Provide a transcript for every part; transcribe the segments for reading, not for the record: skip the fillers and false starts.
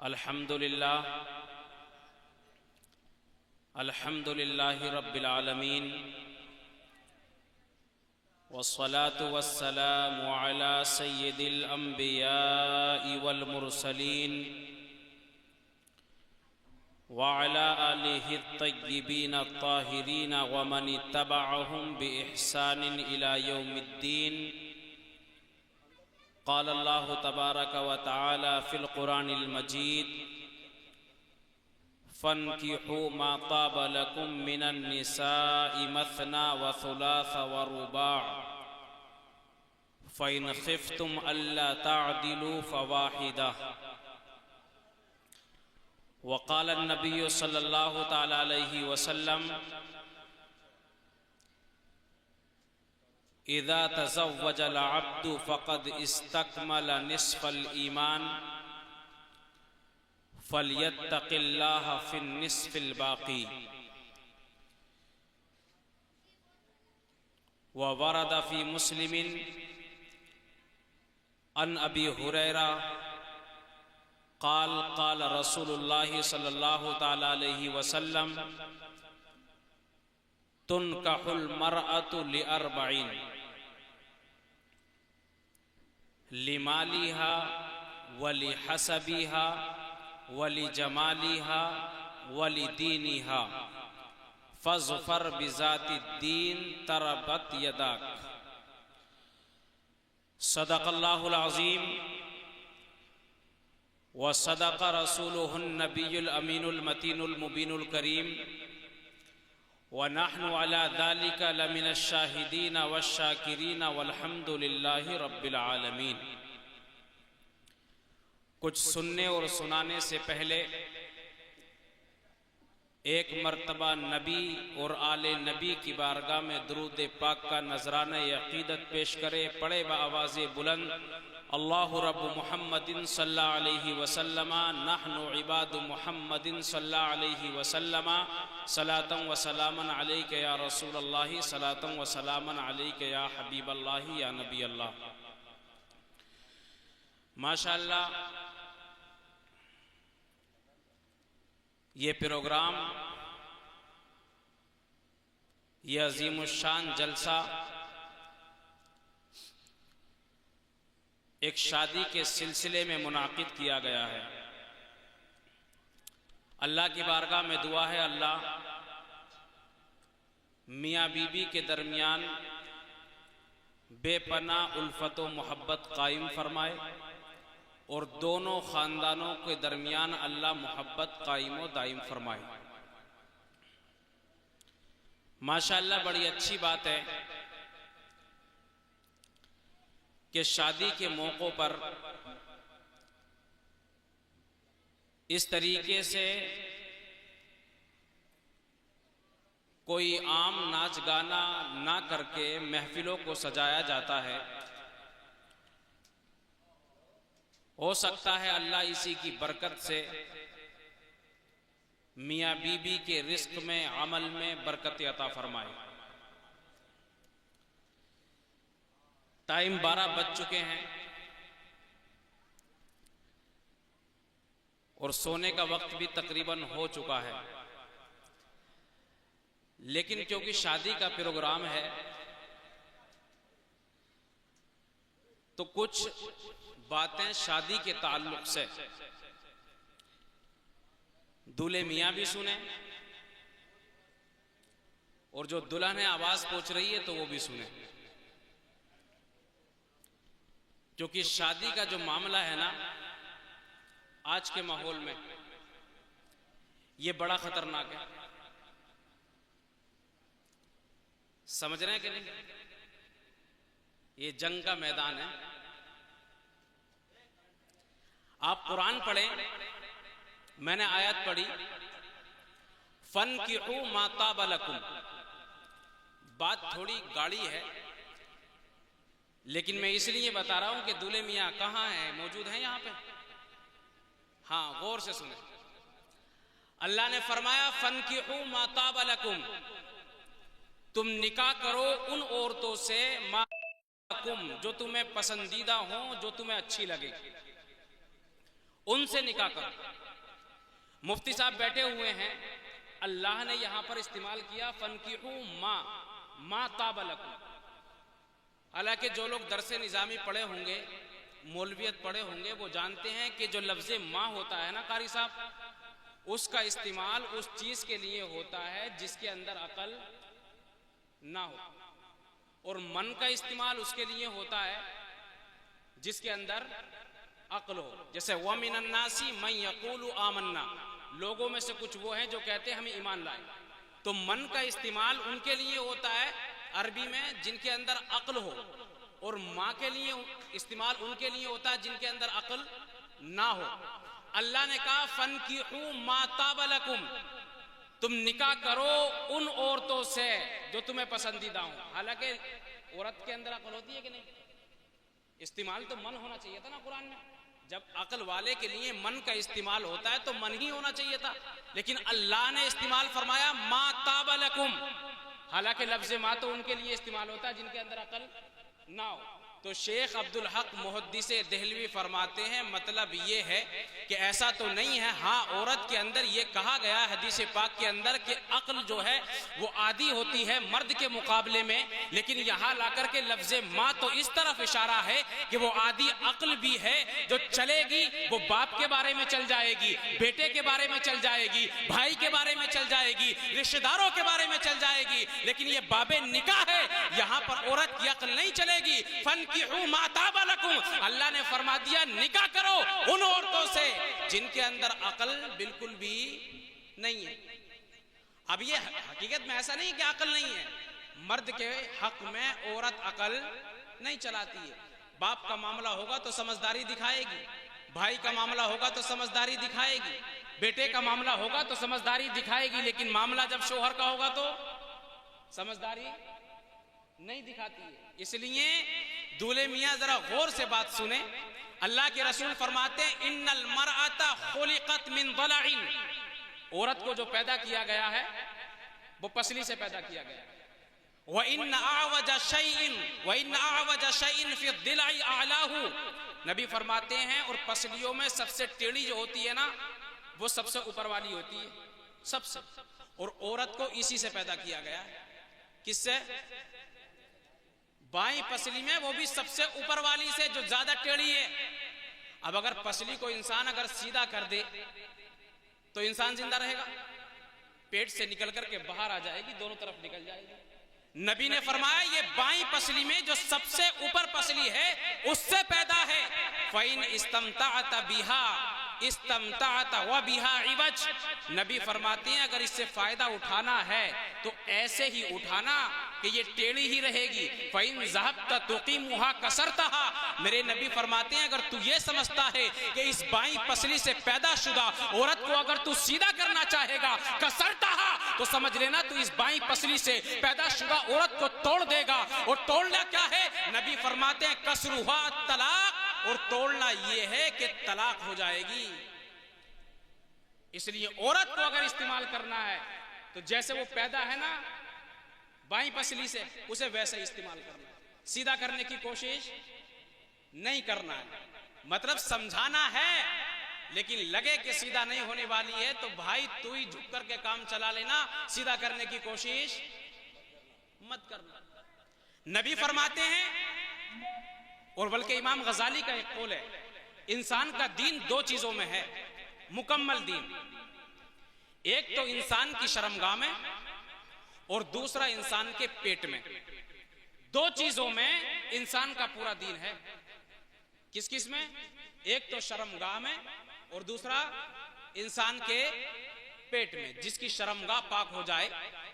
الحمد للہ رب العالمین والصلاة والسلام على سید الانبیاء والمرسلین وعلى آلہ الطیبین الطاہرین ومن اتبعهم بإحسان إلى يوم الدین۔ قال اللہ تبارک و تعالی فی القرآن المجید فانکحوا ما طاب لکم من النساء مثنی وثلاث ورباع فإن خفتم ألا تعدلوا فواحدہ۔ وقال النبی صلی اللہ تعالی علیہ وسلم اذا تزوج العبد فقد استکمل نصف الایمان فلیتق اللہ فی النصف الباقی۔ وورد فی مسلم عن ابی ہریرہ قال قال رسول اللہ صلی اللہ تعالی علیہ وسلم تنکح المرأة لأربعین لمالها ولحسبها ولجمالها ولدینها فاظفر بذات الدین تربت یداک۔ صدق اللہ العظیم وصدق رسولہ النبی الامین المتین المبین الکریم وَنَحْنُ عَلَى ذَلِكَ لَمِنَ الشَّاهِدِينَ وَالشَّاكِرِينَ وَالْحَمْدُ لِلَّهِ رَبِّ الْعَالَمِينَ۔ کچھ سننے اور سنانے سے پہلے ایک مرتبہ نبی اور آل نبی کی بارگاہ میں درود پاک کا نذرانہ عقیدت پیش کرے۔ پڑھے بآواز بلند اللہ رب محمد صلی اللہ علیہ وسلم نحن عباد محمد صلی اللہ علیہ وسلم صلاۃ و سلاما علیک یا رسول اللہ صلاۃ و سلاما علیک یا حبیب اللہ یا نبی اللہ۔ ماشاءاللہ یہ پروگرام، یہ عظیم الشان جلسہ ایک شادی کے سلسلے میں منعقد کیا گیا ہے۔ اللہ کی بارگاہ میں دعا ہے اللہ میاں بیوی کے درمیان بے پناہ الفت و محبت قائم فرمائے اور دونوں خاندانوں کے درمیان اللہ محبت قائم و دائم فرمائے۔ ماشاءاللہ بڑی اچھی بات ہے کہ شادی کے موقع پر اس طریقے سے کوئی عام ناچ گانا نہ کر کے محفلوں کو سجایا جاتا ہے۔ ہو سکتا ہے اللہ اسی کی برکت سے میاں بیوی کے رزق میں عمل میں برکت عطا فرمائے۔ ٹائم 12 بج چکے ہیں اور سونے کا وقت بھی تقریباً ہو چکا ہے، لیکن کیونکہ شادی کا پروگرام ہے تو کچھ باتیں شادی کے تعلق سے دولہے میاں بھی سنیں اور جو دلہن آواز پہنچ رہی ہے تو وہ بھی سنیں، کیونکہ شادی کا جو معاملہ ہے نا آج کے ماحول میں یہ بڑا خطرناک ہے۔ سمجھ رہے ہیں کہ نہیں؟ یہ جنگ کا میدان ہے۔ آپ قرآن پڑھیں، میں نے آیت پڑھی فَانْكِحُوا مَا طَابَ لَكُمْ، بات تھوڑی گاڑی ہے لیکن میں اس لیے بتا رہا ہوں کہ دولہے میاں کہاں ہیں؟ موجود ہیں یہاں پہ؟ ہاں غور سے سنیں۔ اللہ نے فرمایا فَانْكِحُوا مَا طَابَ لَكُمْ، تم نکاح کرو ان عورتوں سے مَا طَابَ لَكُمْ جو تمہیں پسندیدہ ہوں، جو تمہیں اچھی لگے۔ ان سے نکاح کرو۔ مفتی صاحب بیٹھے ہوئے ہیں، اللہ نے یہاں پر استعمال کیا فَانْكِحُوا مَا طَابَ لَكُمْ۔ حالانکہ جو لوگ درس نظامی پڑھے ہوں گے، مولویت پڑھے ہوں گے، وہ جانتے ہیں کہ جو لفظ ماں ہوتا ہے نا قاری صاحب، اس کا استعمال اس چیز کے لیے ہوتا ہے جس کے اندر عقل نہ ہو، اور من کا استعمال اس کے لیے ہوتا ہے جس کے اندر عقل ہو۔ جیسے وَمِنَ النَّاسِ مَن يَقُولُ آمَنَّا، لوگوں میں سے کچھ وہ ہیں جو کہتے ہیں ہمیں ایمان لائے۔ تو من کا استعمال ان کے لیے ہوتا ہے عربی میں جن کے اندر عقل ہو، اور ماں کے لیے استعمال ان کے لیے ہوتا ہے جن کے اندر عقل نہ ہو۔ اللہ نے کہا فَانْكِحُوا مَا طَابَ لَكُمْ، تم نکاح کرو ان عورتوں سے جو تمہیں پسندیدہ ہوں۔ حالانکہ عورت کے اندر عقل ہوتی ہے کہ نہیں؟ استعمال تو من ہونا چاہیے تھا نا قرآن میں۔ جب عقل والے کے لیے من کا استعمال ہوتا ہے تو من ہی ہونا چاہیے تھا، لیکن اللہ نے استعمال فرمایا ما طاب لکم، حالانکہ لفظ ما تو ان کے لیے استعمال ہوتا ہے جن کے اندر عقل نہ ہو۔ تو شیخ عبدالحق محدث دہلوی فرماتے ہیں مطلب یہ ہے کہ ایسا تو نہیں ہے، ہاں عورت کے اندر یہ کہا گیا حدیث پاک کے اندر کہ عقل جو ہے وہ عادی ہوتی ہے مرد کے مقابلے میں، لیکن یہاں لا کر کے لفظ ماں تو اس طرف اشارہ ہے کہ وہ عادی عقل بھی ہے جو چلے گی، وہ باپ کے بارے میں چل جائے گی، بیٹے کے بارے میں چل جائے گی، بھائی کے بارے میں چل جائے گی، رشتہ داروں کے بارے میں چل جائے گی، لیکن یہ باب نکاح ہے، یہاں پر عورت کی عقل نہیں چلے گی۔ فَانْكِحُوا مَا طَابَ لَكُمْ، اللہ نے فرما دیا نکاح کرو ان عورتوں سے جن کے اندر عقل بالکل بھی نہیں ہے۔ اب یہ حقیقت میں ایسا نہیں کہ عقل نہیں ہے، مرد کے حق میں عورت عقل نہیں چلاتی ہے۔ باپ کا معاملہ ہوگا تو سمجھداری دکھائے گی، بھائی کا معاملہ ہوگا تو سمجھداری دکھائے گی، بیٹے کا معاملہ ہوگا تو سمجھداری دکھائے گی، لیکن معاملہ جب شوہر کا ہوگا تو سمجھداری نہیں دکھاتی ہے۔ اس لیے دولہے میاں ذرا غور سے بات سنیں، اللہ کے رسول فرماتے ہیں ان المرأة خلقت من ضلع، عورت کو جو پیدا کیا گیا ہے وہ پسلی سے پیدا کیا گیا ہے۔ وَإِنَّ أَعْوَجَ شَيْءٍ فِي الضِّلْعِ أَعْلَاهُ، نبی فرماتے ہیں اور پسلیوں میں سب سے ٹیڑھی جو ہوتی ہے نا وہ سب سے اوپر والی ہوتی ہے، سب سے، اور عورت کو اسی سے پیدا کیا گیا ہے۔ کس سے؟ بائیں پسلی میں، وہ بھی سب سے اوپر والی سے جو زیادہ ٹیڑھی ہے۔ اب اگر پسلی کو انسان اگر سیدھا کر دے تو انسان زندہ رہے گا؟ پیٹ سے نکل کر کے باہر آ جائے گی، دونوں طرف نکل جائے گی۔ نبی نے فرمایا یہ بائیں پسلی میں جو سب سے اوپر پسلی ہے اس سے پیدا ہے۔ فَإِنْ اسْتَمْتَعْتَ بِهَا استمتعت وَبِهَا عِوَجْ، نبی فرماتے ہیں اگر اس سے فائدہ اٹھانا ہے تو ایسے ہی اٹھانا کہ یہ ٹیڑھی ہی رہے گی۔ فَإِنْ ذَهَبْتَ تُقِيمُهَا كَسَرْتَهَا، میرے نبی فرماتے ہیں اگر تو یہ سمجھتا ہے کہ اس بائیں پسلی سے پیدا شدہ عورت کو اگر تو سیدھا کرنا چاہے گا کسرتها، تو سمجھ لینا تو اس بائیں پسلی سے پیدا شدہ عورت کو توڑ دے گا۔ اور توڑنا کیا ہے؟ نبی فرماتے ہیں کسرها الطلاق، اور توڑنا یہ ہے کہ طلاق ہو جائے گی۔ اس لیے عورت کو اگر استعمال کرنا ہے تو جیسے وہ پیدا ہے نا بائیں پسلی سے، اسے ویسے ہی استعمال کرنا ہے، سیدھا کرنے کی کوشش نہیں کرنا ہے۔ مطلب سمجھانا ہے، لیکن لگے کہ سیدھا نہیں ہونے والی ہے تو بھائی تو ہی جھک کر کے کام چلا لینا، سیدھا کرنے کی کوشش مت کرنا۔ نبی فرماتے ہیں، اور بلکہ امام غزالی کا ایک قول ہے، انسان کا دین دو چیزوں میں ہے، مکمل دین، ایک تو انسان کی شرمگاہ میں اور دوسرا انسان کے پیٹ میں۔ دو چیزوں میں انسان کا پورا دین ہے۔ کس کس میں؟ ایک تو شرمگاہ میں اور دوسرا انسان کے پیٹ میں۔ جس کی شرمگاہ پاک ہو جائے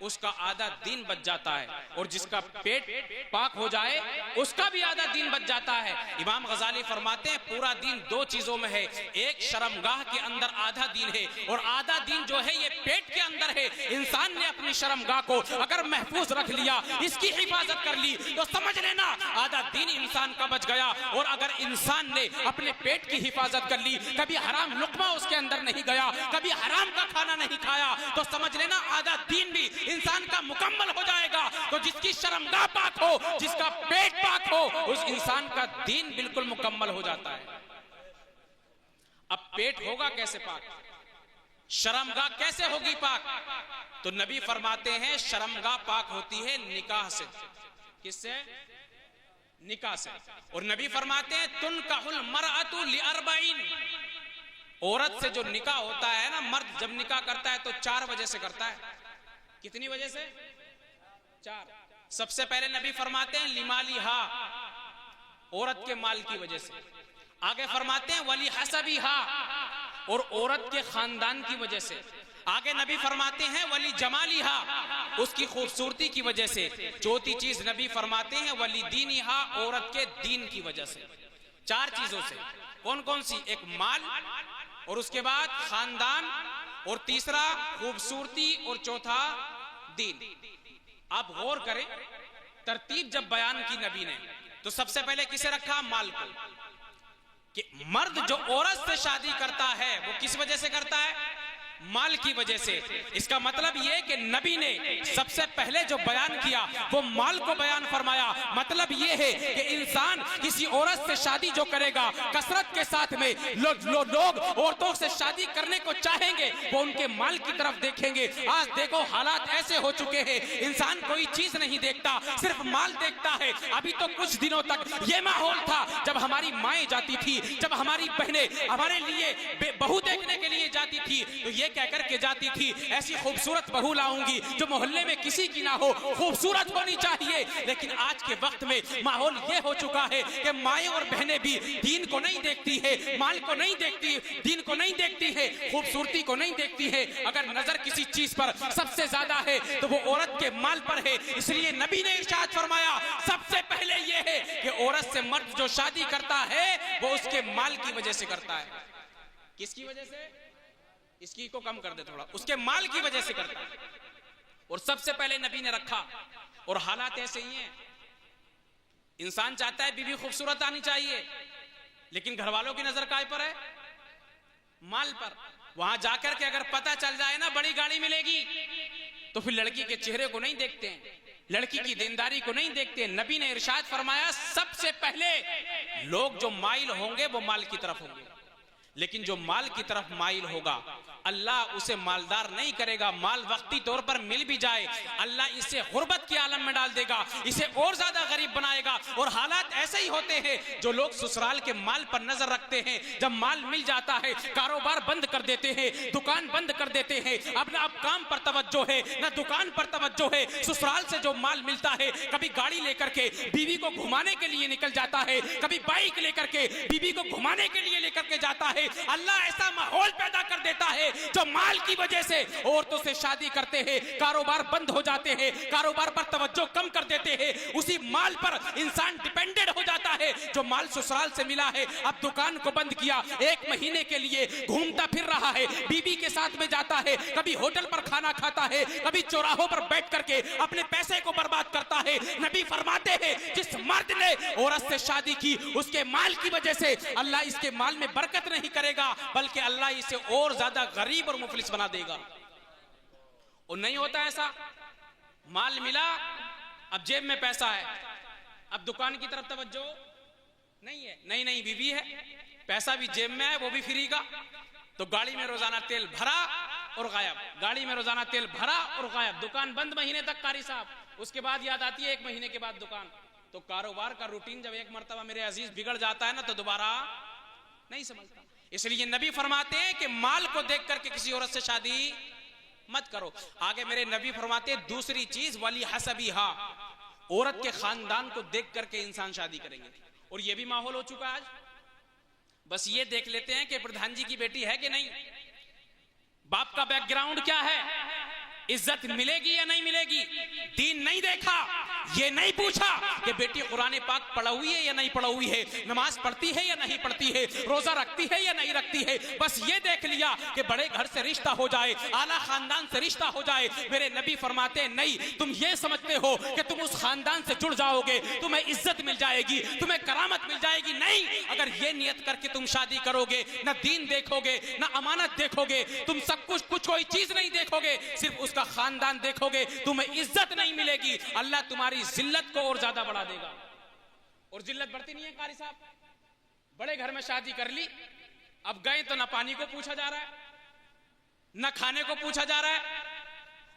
اس کا آدھا دین بچ جاتا ہے، اور جس کا پیٹ پاک ہو جائے اس کا بھی آدھا دین بچ جاتا ہے۔ امام غزالی فرماتے ہیں پورا دین دو چیزوں میں ہے، ایک شرمگاہ کے اندر آدھا دین ہے، اور آدھا دین جو ہے یہ پیٹ کے اندر ہے۔ انسان نے اپنی شرمگاہ کو اگر محفوظ رکھ لیا، اس کی حفاظت کر لی، تو سمجھ لینا آدھا دین انسان کا بچ گیا۔ اور اگر انسان نے اپنے پیٹ کی حفاظت کر لی، کبھی حرام لقمہ اس کے اندر نہیں گیا، کبھی حرام کا کھانا نہیں کھایا، تو سمجھ لینا آدھا دین بھی انسان کا مکمل ہو جائے گا۔ تو جس کی شرمگاہ پاک ہو، جس کا پیٹ پاک ہو، اس انسان کا دین بالکل مکمل ہو جاتا ہے۔ اب پیٹ ہوگا کیسے پاک؟ شرمگاہ کیسے ہوگی پاک؟ تو نبی فرماتے ہیں شرمگاہ پاک ہوتی ہے نکاح سے. کس سے؟ نکاح سے. اور نبی فرماتے ہیں تنکح المرأۃ لاربعین، عورت سے جو نکاح ہوتا ہے نا، مرد جب نکاح کرتا ہے تو 4 وجہ سے کرتا ہے. کتنی وجہ سے؟ 4. سب سے پہلے نبی فرماتے ہیں لمالہا، عورت کے مال کی وجہ سے. آگے فرماتے ہیں ولی حسبہا، اور عورت کے خاندان کی وجہ سے. آگے نبی فرماتے ہیں ولی جمالہا، اس کی خوبصورتی کی وجہ سے. چوتھی چیز نبی فرماتے ہیں ولی دینہا، عورت کے دین کی وجہ سے. 4 چیزوں سے. کون کون سی؟ ایک مال، اور اس کے بعد خاندان، اور تیسرا خوبصورتی، اور چوتھا دین. آپ غور کریں ترتیب جب بیان کی نبی نے تو سب سے پہلے کسے رکھا؟ مال کو. کہ مرد جو عورت سے شادی کرتا ہے وہ کس وجہ سے کرتا ہے؟ مال کی وجہ سے. اس کا مطلب یہ کہ نبی نے سب سے پہلے جو بیان کیا وہ مال کو بیان فرمایا. مطلب یہ ہے کہ انسان کسی عورت سے شادی جو کرے گا، کثرت کے ساتھ میں لوگ عورتوں سے شادی کرنے کو چاہیں گے، وہ ان کے مال کی طرف دیکھیں گے. آج دیکھو حالات ایسے ہو چکے ہیں، انسان کوئی چیز نہیں دیکھتا، صرف مال دیکھتا ہے. ابھی تو کچھ دنوں تک یہ ماحول تھا جب ہماری مائیں جاتی تھی، جب ہماری بہنیں ہمارے لیے بہو دیکھنے کے لیے جاتی تھی تو یہ کہہ کر کے جاتی تھی ایسی خوبصورت بہو لاؤں گی جو محلے میں کسی کی نہ ہو، خوبصورت ہونی چاہیے. لیکن آج کے وقت میں ماحول یہ ہو چکا ہے کہ مائیں اور بہنیں بھی دین کو نہیں دیکھتی ہے، مال کو نہیں دیکھتی، دین کو نہیں دیکھتی ہے، خوبصورتی کو نہیں دیکھتی ہے. اگر نظر کسی چیز پر سب سے زیادہ ہے تو وہ عورت کے مال پر ہے. اس لیے نبی نے ارشاد فرمایا سب سے پہلے یہ ہے کہ عورت سے مرد جو شادی کرتا ہے وہ اس کے مال کی وجہ سے کرتا ہے. کس کی وجہ سے؟ اس کی کو کم کر دے تھوڑا. اس کے مال کی وجہ سے کرتا ہے. اور سب سے پہلے نبی نے رکھا. اور حالات ایسے ہی ہیں، انسان چاہتا ہے بیوی خوبصورت آنی چاہیے، لیکن گھر والوں کی نظر کائے پر ہے؟ مال پر. وہاں جا کر کے اگر پتہ چل جائے نا بڑی گاڑی ملے گی تو پھر لڑکی کے چہرے کو نہیں دیکھتے ہیں، لڑکی کی دینداری کو نہیں دیکھتے. نبی نے ارشاد فرمایا سب سے پہلے لوگ جو مائل ہوں گے وہ مال کی طرف ہوں گے. لیکن جو مال کی طرف مائل ہوگا اللہ اسے مالدار نہیں کرے گا. مال وقتی طور پر مل بھی جائے اللہ اسے غربت کے عالم میں ڈال دے گا، اسے اور زیادہ غریب بنائے گا. اور حالات ایسے ہی ہوتے ہیں، جو لوگ سسرال کے مال پر نظر رکھتے ہیں جب مال مل جاتا ہے کاروبار بند کر دیتے ہیں، دکان بند کر دیتے ہیں. اب کام پر توجہ ہے نہ دکان پر توجہ ہے. سسرال سے جو مال ملتا ہے کبھی گاڑی لے کر کے بیوی کو گھمانے کے لیے نکل جاتا ہے، کبھی بائک لے کر کے بیوی کو گھمانے کے لیے لے کر کے جاتا ہے. اللہ ایسا ماحول پیدا کر دیتا ہے جو مال کی وجہ سے عورتوں سے شادی کرتے ہیں، کاروبار بند ہو جاتے ہیں، کاروبار پر توجہ کم کر دیتے ہیں، اسی مال پر انسان ڈیپینڈنٹ ہو جاتا ہے جو مال سسرال سے ملا ہے. اب دکان کو بند کیا، 1 مہینے کے لیے گھومتا پھر رہا ہے، بیوی کے ساتھ میں جاتا ہے، کبھی ہوٹل پر کھانا کھاتا ہے، کبھی چوراہوں پر بیٹھ کر کے اپنے پیسے کو برباد کرتا ہے. نبی فرماتے ہیں جس مرد نے عورت سے شادی کی اس کے مال کی وجہ سے اللہ اس کے مال میں برکت نہیں کرے گا بلکہ اللہ اسے اور زیادہ غریب اور مفلس بنا دے گا. اور نہیں ہوتا ایسا، مال ملا اب جیب میں پیسہ ہے، اب دکان کی طرف توجہ نہیں ہے. نہیں بیوی ہے، پیسہ بھی جیب میں ہے وہ بھی فری کا. تو گاڑی میں روزانہ تیل بھرا اور غائب، گاڑی میں روزانہ تیل بھرا اور غائب. دکان بند مہینے تک قاری صاحب، اس کے بعد یاد آتی ہے 1 مہینے کے بعد دکان. تو کاروبار کا روٹین جب ایک مرتبہ میرے عزیز بگڑ جاتا ہے نا تو دوبارہ نہیں سمجھتا. اس لیے نبی فرماتے ہیں کہ مال کو دیکھ کر کے کسی عورت سے شادی مت کرو. آگے میرے نبی فرماتے ہیں دوسری چیز ولی حسبیہا، عورت کے خاندان کو دیکھ کر کے انسان شادی کریں گے. اور یہ بھی ماحول ہو چکا آج، بس یہ دیکھ لیتے ہیں کہ پردھان جی کی بیٹی ہے کہ نہیں، باپ کا بیک گراؤنڈ کیا ہے، عزت ملے گی یا نہیں ملے گی. دین نہیں دیکھا، یہ نہیں پوچھا کہ بیٹی قرآن پاک پڑھا ہوئی ہے یا نہیں پڑھا ہوئی ہے، نماز پڑھتی ہے یا نہیں پڑھتی ہے، روزہ رکھتی ہے یا نہیں رکھتی ہے. بس یہ دیکھ لیا کہ بڑے گھر سے رشتہ ہو جائے، اعلیٰ خاندان سے رشتہ ہو جائے. میرے نبی فرماتے ہیں نہیں، تم یہ سمجھتے ہو کہ تم اس خاندان سے جڑ جاؤ گے، تمہیں عزت مل جائے گی، تمہیں کرامت مل جائے گی. نہیں، اگر یہ نیت کر کے تم شادی کرو گے نہ دین دیکھو گے نہ امانت دیکھو گے، تم سب کچھ کوئی چیز نہیں دیکھو گے، صرف اس کا خاندان دیکھو گے، تمہیں عزت نہیں ملے گی. اللہ تمہاری ذلت کو اور زیادہ بڑھا دے گا. اور ذلت بڑھتی نہیں ہے قاری صاحب. بڑے گھر میں شادی کر لی، اب گئے تو نہ پانی کو پوچھا جا رہا ہے نہ کھانے کو پوچھا جا رہا ہے.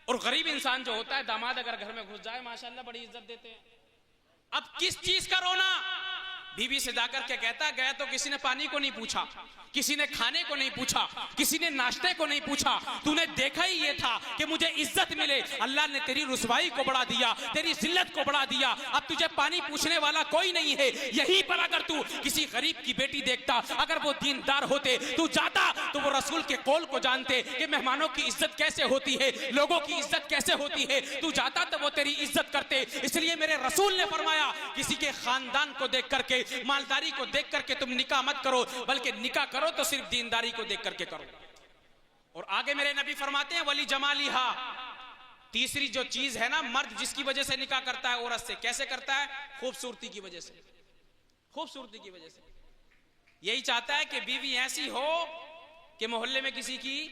اور غریب انسان جو ہوتا ہے, داماد اگر گھر میں گھس جائے ماشاءاللہ بڑی عزت دیتے ہیں. اب کس چیز کا رونا؟ بیوی سے جا کر کے کہتا ہے گیا تو کسی نے پانی کو نہیں پوچھا, کسی نے کھانے کو نہیں پوچھا, کسی نے ناشتے کو نہیں پوچھا, تو نے دیکھا ہی یہ تھا کہ مجھے عزت ملے. اللہ نے تیری رسوائی کو بڑھا دیا, تیری ذلت کو بڑھا دیا, اب تجھے پانی پوچھنے والا کوئی نہیں ہے. یہی پر اگر تو کسی غریب کی بیٹی دیکھتا, اگر وہ دیندار ہوتے, تو جاتا تو وہ رسول کے قول کو جانتے کہ مہمانوں کی عزت کیسے ہوتی ہے, لوگوں کی عزت کیسے ہوتی ہے, تو جاتا تو وہ تیری عزت کرتے. اس لیے میرے رسول نے فرمایا کسی کے خاندان کو دیکھ کر کے, مالداری کو دیکھ کر کے تم نکاح مت کرو, بلکہ نکاح کرو تو صرف دینداری کو دیکھ کر کے کرو. اور آگے میرے نبی فرماتے ہیں ولی جمالیہا, تیسری جو چیز ہے نا, مرد جس کی وجہ سے نکاح کرتا ہے عورت سے, کیسے کرتا ہے؟ خوبصورتی کی وجہ سے, خوبصورتی کی وجہ سے. یہی چاہتا ہے کہ بیوی ایسی ہو کہ محلے میں کسی کی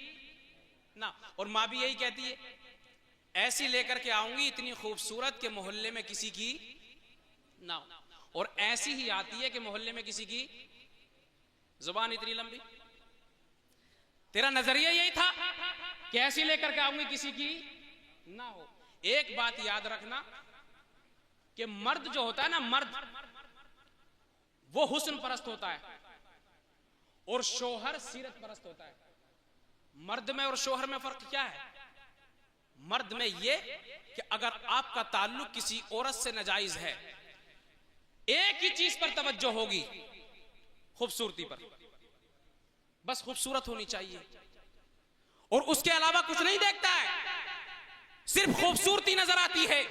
نہ, اور ماں بھی یہی کہتی ہے ایسی لے کر کے آؤں گی اتنی خوبصورت کہ محلے میں کسی کی نہ ہو, اور ایسی ہی آتی ہے کہ محلے میں کسی کی زبان اتنی لمبی. تیرا نظریہ یہی تھا کہ ایسی لے کر کے آؤں گی کسی کی نہ ہو. ایک بات یاد رکھنا کہ مرد جو ہوتا ہے نا, مرد وہ حسن پرست ہوتا ہے اور شوہر سیرت پرست ہوتا ہے. مرد میں اور شوہر میں فرق کیا ہے؟ مرد میں یہ کہ اگر آپ کا تعلق کسی عورت سے ناجائز ہے, ایک ہی چیز پر توجہ ہوگی, خوبصورتی پر, بس خوبصورت ہونی چاہیے, اور اس کے علاوہ کچھ نہیں دیکھتا ہے, صرف خوبصورتی نظر آتی ہے.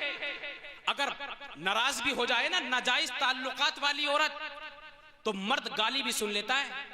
اگر ناراض بھی ہو جائے نا ناجائز تعلقات والی عورت, تو مرد گالی بھی سن لیتا ہے,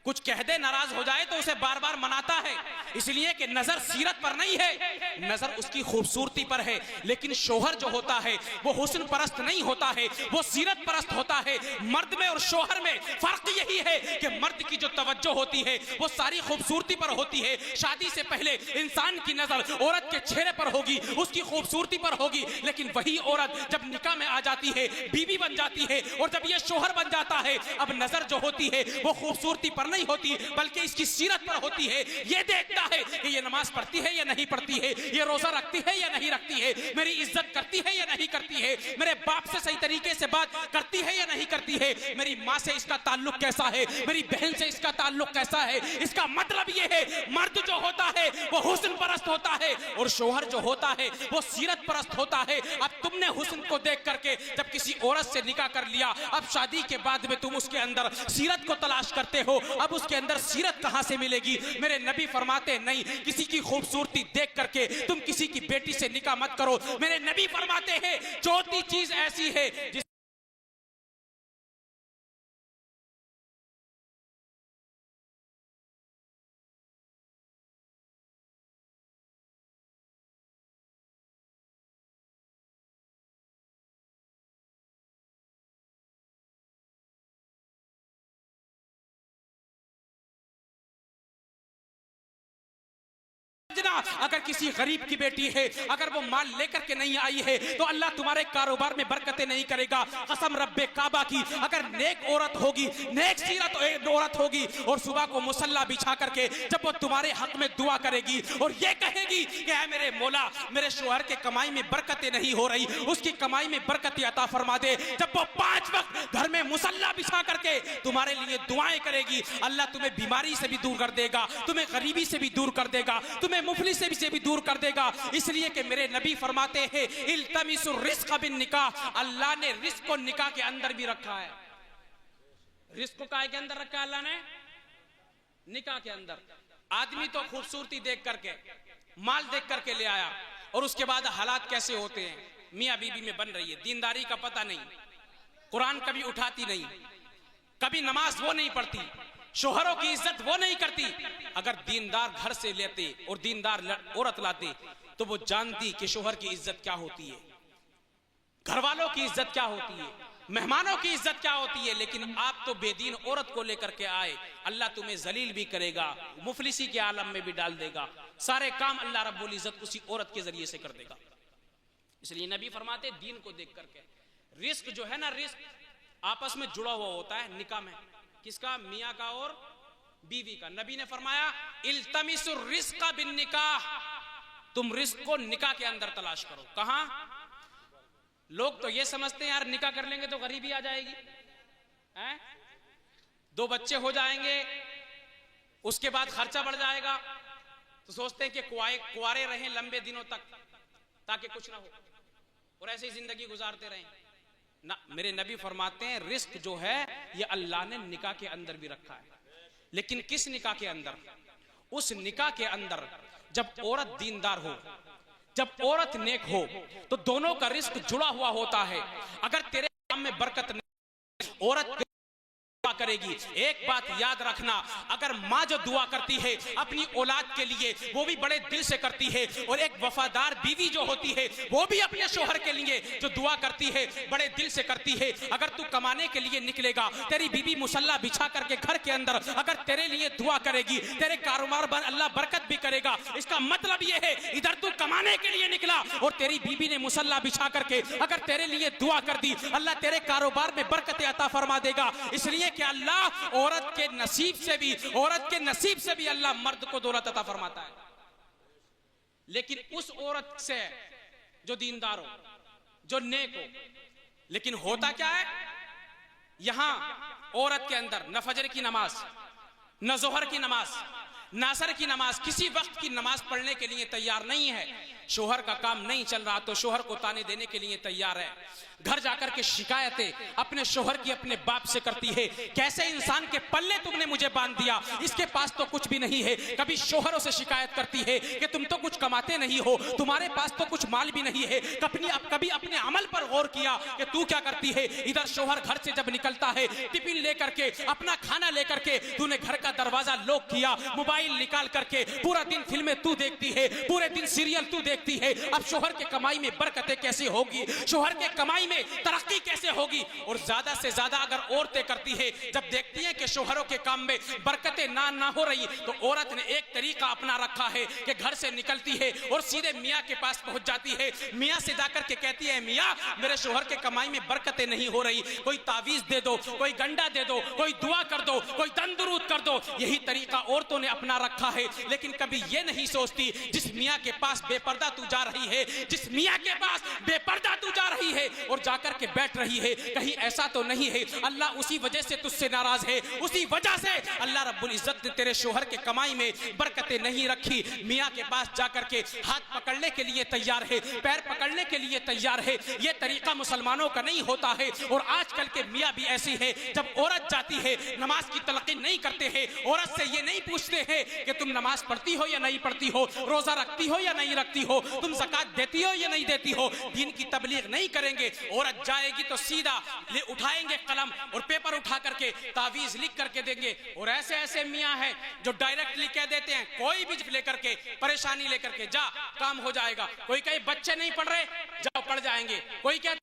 کچھ کہہ دے ناراض ہو جائے تو اسے بار بار مناتا ہے, اس لیے کہ نظر سیرت پر نہیں ہے, نظر اس کی خوبصورتی پر ہے. لیکن شوہر جو ہوتا ہے وہ حسن پرست نہیں ہوتا ہے, وہ سیرت پرست ہوتا ہے. مرد میں اور شوہر میں فرق یہی ہے کہ مرد کی جو توجہ ہوتی ہے وہ ساری خوبصورتی پر ہوتی ہے. شادی سے پہلے انسان کی نظر عورت کے چہرے پر ہوگی, اس کی خوبصورتی پر ہوگی, لیکن وہی عورت جب نکاح میں آ جاتی ہے, بیوی بن جاتی ہے, اور جب یہ شوہر بن جاتا ہے, اب نظر جو ہوتی ہے وہ خوبصورتی پر نہیں ہوتی بلکہ اس کی سیرت پر ہوتی ہے. یہ دیکھتا ہے کہ یہ نماز پڑھتی ہے یا نہیں پڑھتی ہے, یہ روزہ رکھتی ہے یا نہیں رکھتی ہے, میری عزت کرتی ہے یا نہیں کرتی ہے, میرے باپ سے صحیح طریقے سے بات کرتی ہے یا نہیں کرتی ہے, میری ماں سے اس کا تعلق کیسا ہے, میری بہن سے اس کا تعلق کیسا ہے. اس کا مطلب یہ ہے مرد جو ہوتا ہے وہ حسن پرست ہوتا ہے, اور شوہر جو ہوتا ہے وہ سیرت پرست ہوتا ہے. اب تم نے حسن کو دیکھ کر کے جب کسی عورت سے نکاح کر لیا, اب شادی کے بعد میں تم اس کے اندر سیرت کو تلاش کرتے ہو, اب اس کے اندر سیرت کہاں سے ملے گی؟ میرے نبی فرماتے نہیں, کسی کی خوبصورتی دیکھ کر کے تم کسی کی بیٹی سے نکاح مت کرو. میرے نبی فرماتے ہیں چوتھی چیز ایسی ہے جس اگر کسی غریب کی بیٹی ہے, اگر وہ مال لے کر کے نہیں آئی ہے تو اللہ تمہارے کاروبار میں برکتیں نہیں کرے گا. قسم رب کعبہ کی, اگر نیک عورت ہوگی, نیک سیرت عورت ہوگی, اور صبح کو مصلی بچھا کر کے جب وہ تمہارے حق میں دعا کرے گی اور یہ کہے گی کہ اے میرے مولا, میرے شوہر کے کمائی میں برکتیں نہیں ہو رہی, اس کی کمائی میں برکتیں عطا فرما دے, جب وہ 5 وقت گھر میں مصلی بچھا کر کے تمہارے لیے دعائیں کرے گی, اللہ تمہیں بیماری سے بھی دور کر دے گا, تمہیں غریبی سے بھی دور کر دے گا, تمہیں مفلس سے بھی دور کر دے گا. اس لیے کہ میرے نبی فرماتے ہیں التمسوا الرزق بالنکاح, اللہ نے رزق کو نکاح کے اندر بھی رکھا ہے. رزق کو کائے کے اندر رکھا ہے اللہ نے؟ نکاح کے اندر. آدمی تو خوبصورتی دیکھ کر کے, مال دیکھ کر کے لے آیا, اور اس کے بعد حالات کیسے ہوتے ہیں, میاں بیوی میں بن رہی ہے, دینداری کا پتہ نہیں, قرآن کبھی اٹھاتی نہیں, کبھی نماز وہ نہیں پڑھتی, شوہروں کی عزت وہ نہیں کرتی. اگر دیندار گھر سے لیتے اور دیندار عورت لاتے تو وہ جانتی کہ شوہر کی عزت کیا ہوتی ہے, گھر والوں کی عزت کیا ہوتی ہے, مہمانوں کی عزت کیا ہوتی ہے. لیکن آپ تو بے دین عورت کو لے کر کے آئے, اللہ تمہیں ذلیل بھی کرے گا, مفلسی کے عالم میں بھی ڈال دے گا, سارے کام اللہ رب العزت اسی عورت کے ذریعے سے کر دے گا. اس لیے نبی فرماتے دین کو دیکھ کر کے. رزق جو ہے نا, رزق آپس میں جڑا ہوا ہوتا ہے نکاح میں. کس کا؟ میاں کا اور بیوی کا. نبی نے فرمایا التمسوا الرزق بالنکاح، تم رزق کو نکاح کے اندر تلاش کرو. کہاں؟ لوگ تو یہ سمجھتے ہیں یار نکاح کر لیں گے تو غریبی آ جائے گی، 2 بچے ہو جائیں گے، اس کے بعد خرچہ بڑھ جائے گا، تو سوچتے ہیں کہ کنوارے رہیں لمبے دنوں تک تاکہ کچھ نہ ہو اور ایسے ہی زندگی گزارتے رہیں. نہ، میرے نبی فرماتے ہیں رزق جو ہے یہ اللہ نے نکاح کے اندر بھی رکھا ہے. لیکن کس نکاح کے اندر؟ اس نکاح کے اندر جب عورت دیندار ہو، جب عورت نیک ہو، تو دونوں کا رزق جڑا ہوا ہوتا ہے. اگر تیرے کام میں برکت نہیں، عورت دعا کرے گی. ایک بات یاد رکھنا، اگر ماں جو دعا کرتی ہے اپنی اولاد کے لیے وہ بھی بڑے دل سے کرتی ہے، اور ایک وفادار بیوی جو ہوتی ہے وہ بھی اپنے شوہر کے لیے جو دعا کرتی ہے بڑے دل سے کرتی ہے. اگر تو کمانے کے لیے نکلے گا، تیری بیوی مصلی بچھا کر کے گھر کے اندر اگر تیرے لیے دعا کرے گی، تیرے کاروبار پر اللہ برکت بھی کرے گا. اس کا مطلب یہ ہے ادھر تو کمانے کے لیے نکلا اور تیری بیوی نے مصلی بچھا کر کے اگر تیرے لیے دعا کر دی، اللہ تیرے کاروبار میں برکت عطا فرما دے گا. اس لیے کہ اللہ عورت کے نصیب سے بھی اللہ مرد کو دولت عطا فرماتا ہے. لیکن اس عورت سے جو دیندار ہو، جو نیک ہو. لیکن ہوتا کیا ہے یہاں عورت کے اندر نہ فجر کی نماز، نہ ظہر کی نماز، نہ عصر کی نماز، کسی وقت کی نماز پڑھنے کے لیے تیار نہیں ہے. شوہر کا کام نہیں چل رہا تو شوہر کو تانے دینے کے لیے تیار ہے. گھر جا کر کے شکایتیں اپنے شوہر کی اپنے باپ سے کرتی ہے، کیسے انسان کے پلے تم نے مجھے باندھ دیا، اس کے پاس تو کچھ بھی نہیں ہے. کبھی شوہروں سے شکایت کرتی ہے کہ تم تو کچھ کماتے نہیں ہو، تمہارے پاس تو کچھ مال بھی نہیں ہے. کبھی اپنے عمل پر غور کیا کہ تو کیا کرتی ہے. ادھر شوہر گھر سے جب نکلتا ہے ٹفن لے کر کے، اپنا کھانا لے کر کے، تو نے گھر کا دروازہ لوک کیا، موبائل نکال کر کے پورا دن فلمیں تو دیکھتی ہے، پورے دن سیریل تو دیکھتی ہے. اب شوہر کے کمائی میں برکتیں کیسے ہوگی، شوہر کے کمائی میں ترقی کیسے ہوگی. اور زیادہ سے زیادہ اگر عورتیں کرتی ہے، جب دیکھتی ہیں کہ شوہروں کے کام میں برکتیں نہ ہو رہی، تو عورت نے ایک طریقہ اپنا رکھا ہے کہ گھر سے نکلتی ہے اور سیدھے میاں کے پاس پہنچ جاتی ہے. میاں سے جا کر کے کہتی ہے میاں میرے شوہر کے کمائی میں برکتیں نہیں ہو رہی، کوئی تعویذ دے دو، کوئی گنڈا دے دو، کوئی دعا کر دو، کوئی دن درود کر دو. یہی طریقہ عورتوں نے اپنا رکھا ہے. لیکن کبھی یہ نہیں سوچتی جس میاں کے پاس بے پردہ تو جا رہی ہے، جس میاں کے پاس بے پردہ تو جا رہی ہے اور جا کر کے بیٹھ رہی ہے، کہیں ایسا تو نہیں ہے اللہ اسی وجہ سے تجھ سے ناراض ہے، اسی وجہ سے اللہ رب العزت نے تیرے شوہر کے کمائی میں برکتیں نہیں رکھی. میاں کے پاس جا کر کے ہاتھ پکڑنے کے لیے تیار ہے، پیر پکڑنے کے لیے تیار ہے. یہ طریقہ مسلمانوں کا نہیں ہوتا ہے. اور آج کل کے میاں بھی ایسی ہے، جب عورت جاتی ہے نماز کی تلقین نہیں کرتے ہیں، عورت سے یہ نہیں پوچھتے ہیں کہ تم نماز پڑھتی ہو یا نہیں پڑھتی ہو، روزہ رکھتی ہو یا نہیں رکھتی ہو، تم زکات دیتی ہو یا نہیں دیتی ہو. دین کی تبلیغ نہیں کریں گے. عورت جائے گی تو سیدھا اٹھائیں گے قلم اور پیپر اٹھا کر کے تعویذ لکھ کر کے دیں گے. اور ایسے میاں ہیں جو ڈائریکٹلی کہہ دیتے ہیں کوئی بھی لے کر کے پریشانی لے کر کے جا کام ہو جائے گا. کوئی کہے بچے نہیں پڑھ رہے جاؤ پڑھ جائیں گے، کوئی کہتے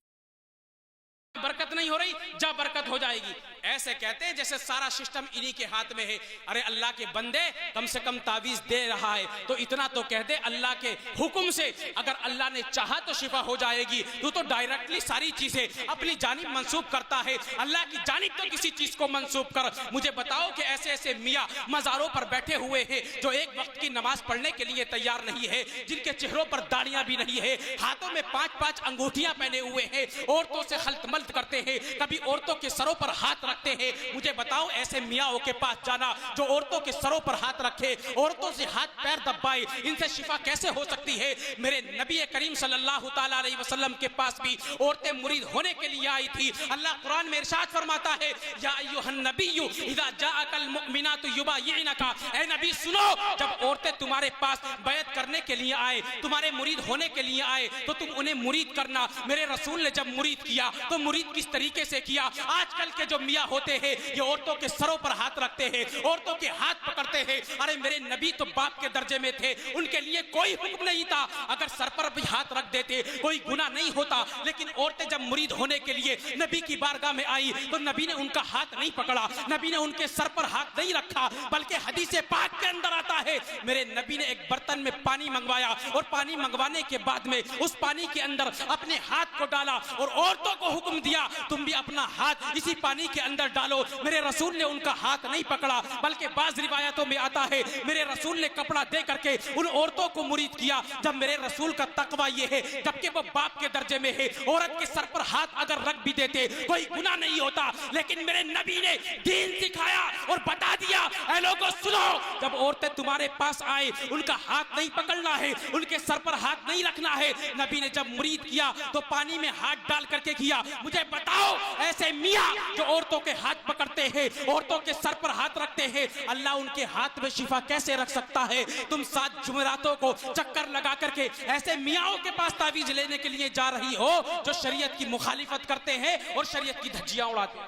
برکت نہیں ہو رہی جا برکت ہو جائے گی. ایسے کہتے ہیں جیسے سارا سسٹم انہی کے ہاتھ میں ہے. ارے اللہ کے بندے کم سے کم تعویذ دے رہا ہے تو اتنا تو کہہ دے اللہ کے حکم سے اگر اللہ نے چاہا تو شفا ہو جائے گی. تو ڈائریکٹلی ساری چیزیں اپنی جانب منسوب کرتا ہے. اللہ کی جانب تو کسی چیز کو منسوب کر. مجھے بتاؤ کہ ایسے میاں مزاروں پر بیٹھے ہوئے ہیں جو ایک وقت کی نماز پڑھنے کے لیے تیار نہیں ہے، جن کے چہروں پر داڑیاں بھی نہیں ہے، ہاتھوں میں 5 انگوٹھیاں پہنے ہوئے ہیں، عورتوں سے خلط ملط کرتے ہیں، کبھی عورتوں کے سروں پر ہاتھ رکھتے ہیں. مجھے بتاؤ ایسے میاں کے پاس جانا جو عورتوں کے سروں پر ہاتھ رکھے، عورتوں سے ہاتھ پیر دبائے، ان سے شفا کیسے ہو سکتی ہے؟ میرے نبی کریم صلی اللہ تعالیٰ علیہ وسلم کے پاس بھی عورتیں مرید ہونے کے لیے آئی تھی. اللہ قرآن میں ارشاد فرماتا ہے یا ایھا النبی اذا جاءک المؤمنات یبایعنک، اے نبی سنو، جب عورتیں تمہارے پاس بیعت کرنے کے لیے آئے، تمہارے مرید ہونے کے لیے آئے تو تم انہیں مرید کرنا. میرے رسول نے جب مرید کیا تو مرید کس طریقے سے کیا؟ آج کل کے جو میاں ہوتے ہیں یہ عورتوں کے سروں پر ہاتھ رکھتے ہیں، عورتوں کے ہاتھ پکڑتے ہیں. ارے میرے نبی تو باپ کے درجے میں تھے، ان کے لیے کوئی حکم نہیں تھا، اگر سر پر بھی ہاتھ رکھ دیتے کوئی گناہ نہیں ہوتا. لیکن عورتیں جب مرید ہونے کے لیے نبی کی بارگاہ میں آئی تو نبی نے ان کا ہاتھ نہیں پکڑا، نبی نے ان کے سر پر ہاتھ نہیں رکھا، بلکہ حدیث پاک کے اندر آتا ہے میرے نبی نے ایک برتن میں پانی منگوایا اور پانی منگوانے کے بعد میں اس پانی کے اندر اپنے ہاتھ کو ڈالا اور عورتوں کو حکم حکم دیا تم بھی اپنا ہاتھ اسی پانی کے اندر ڈالو. میرے رسول نے ان کا ہاتھ نہیں پکڑا, بلکہ بعض روایتوں میں آتا ہے میرے رسول نے کپڑا دے کر کے ان عورتوں کو مرید کیا. جب میرے رسول کا تقوی یہ ہے, جبکہ وہ باپ کے درجے میں ہے, عورت کے سر پر ہاتھ اگر رکھ بھی دیتے کوئی گناہ نہیں ہوتا, لیکن میرے نبی نے دین سکھایا اور بتا دیا اے لوگوں سنو, جب عورتیں تمہارے پاس آئے ان کا ہاتھ نہیں پکڑنا ہے, ان کے سر پر ہاتھ نہیں رکھنا ہے. نبی نے جب مرید کیا تو پانی میں ہاتھ ڈال کر کے کیا. مجھے بتاؤ ایسے میاں جو عورتوں کے ہاتھ پکڑتے ہیں, عورتوں کے سر پر ہاتھ رکھتے ہیں, اللہ ان کے ہاتھ میں شفا کیسے رکھ سکتا ہے؟ تم 7 جمعراتوں کو چکر لگا کر کے ایسے میاں کے پاس تعویذ لینے کے لیے جا رہی ہو جو شریعت کی مخالفت کرتے ہیں اور شریعت کی دھجیاں اڑاتے ہیں.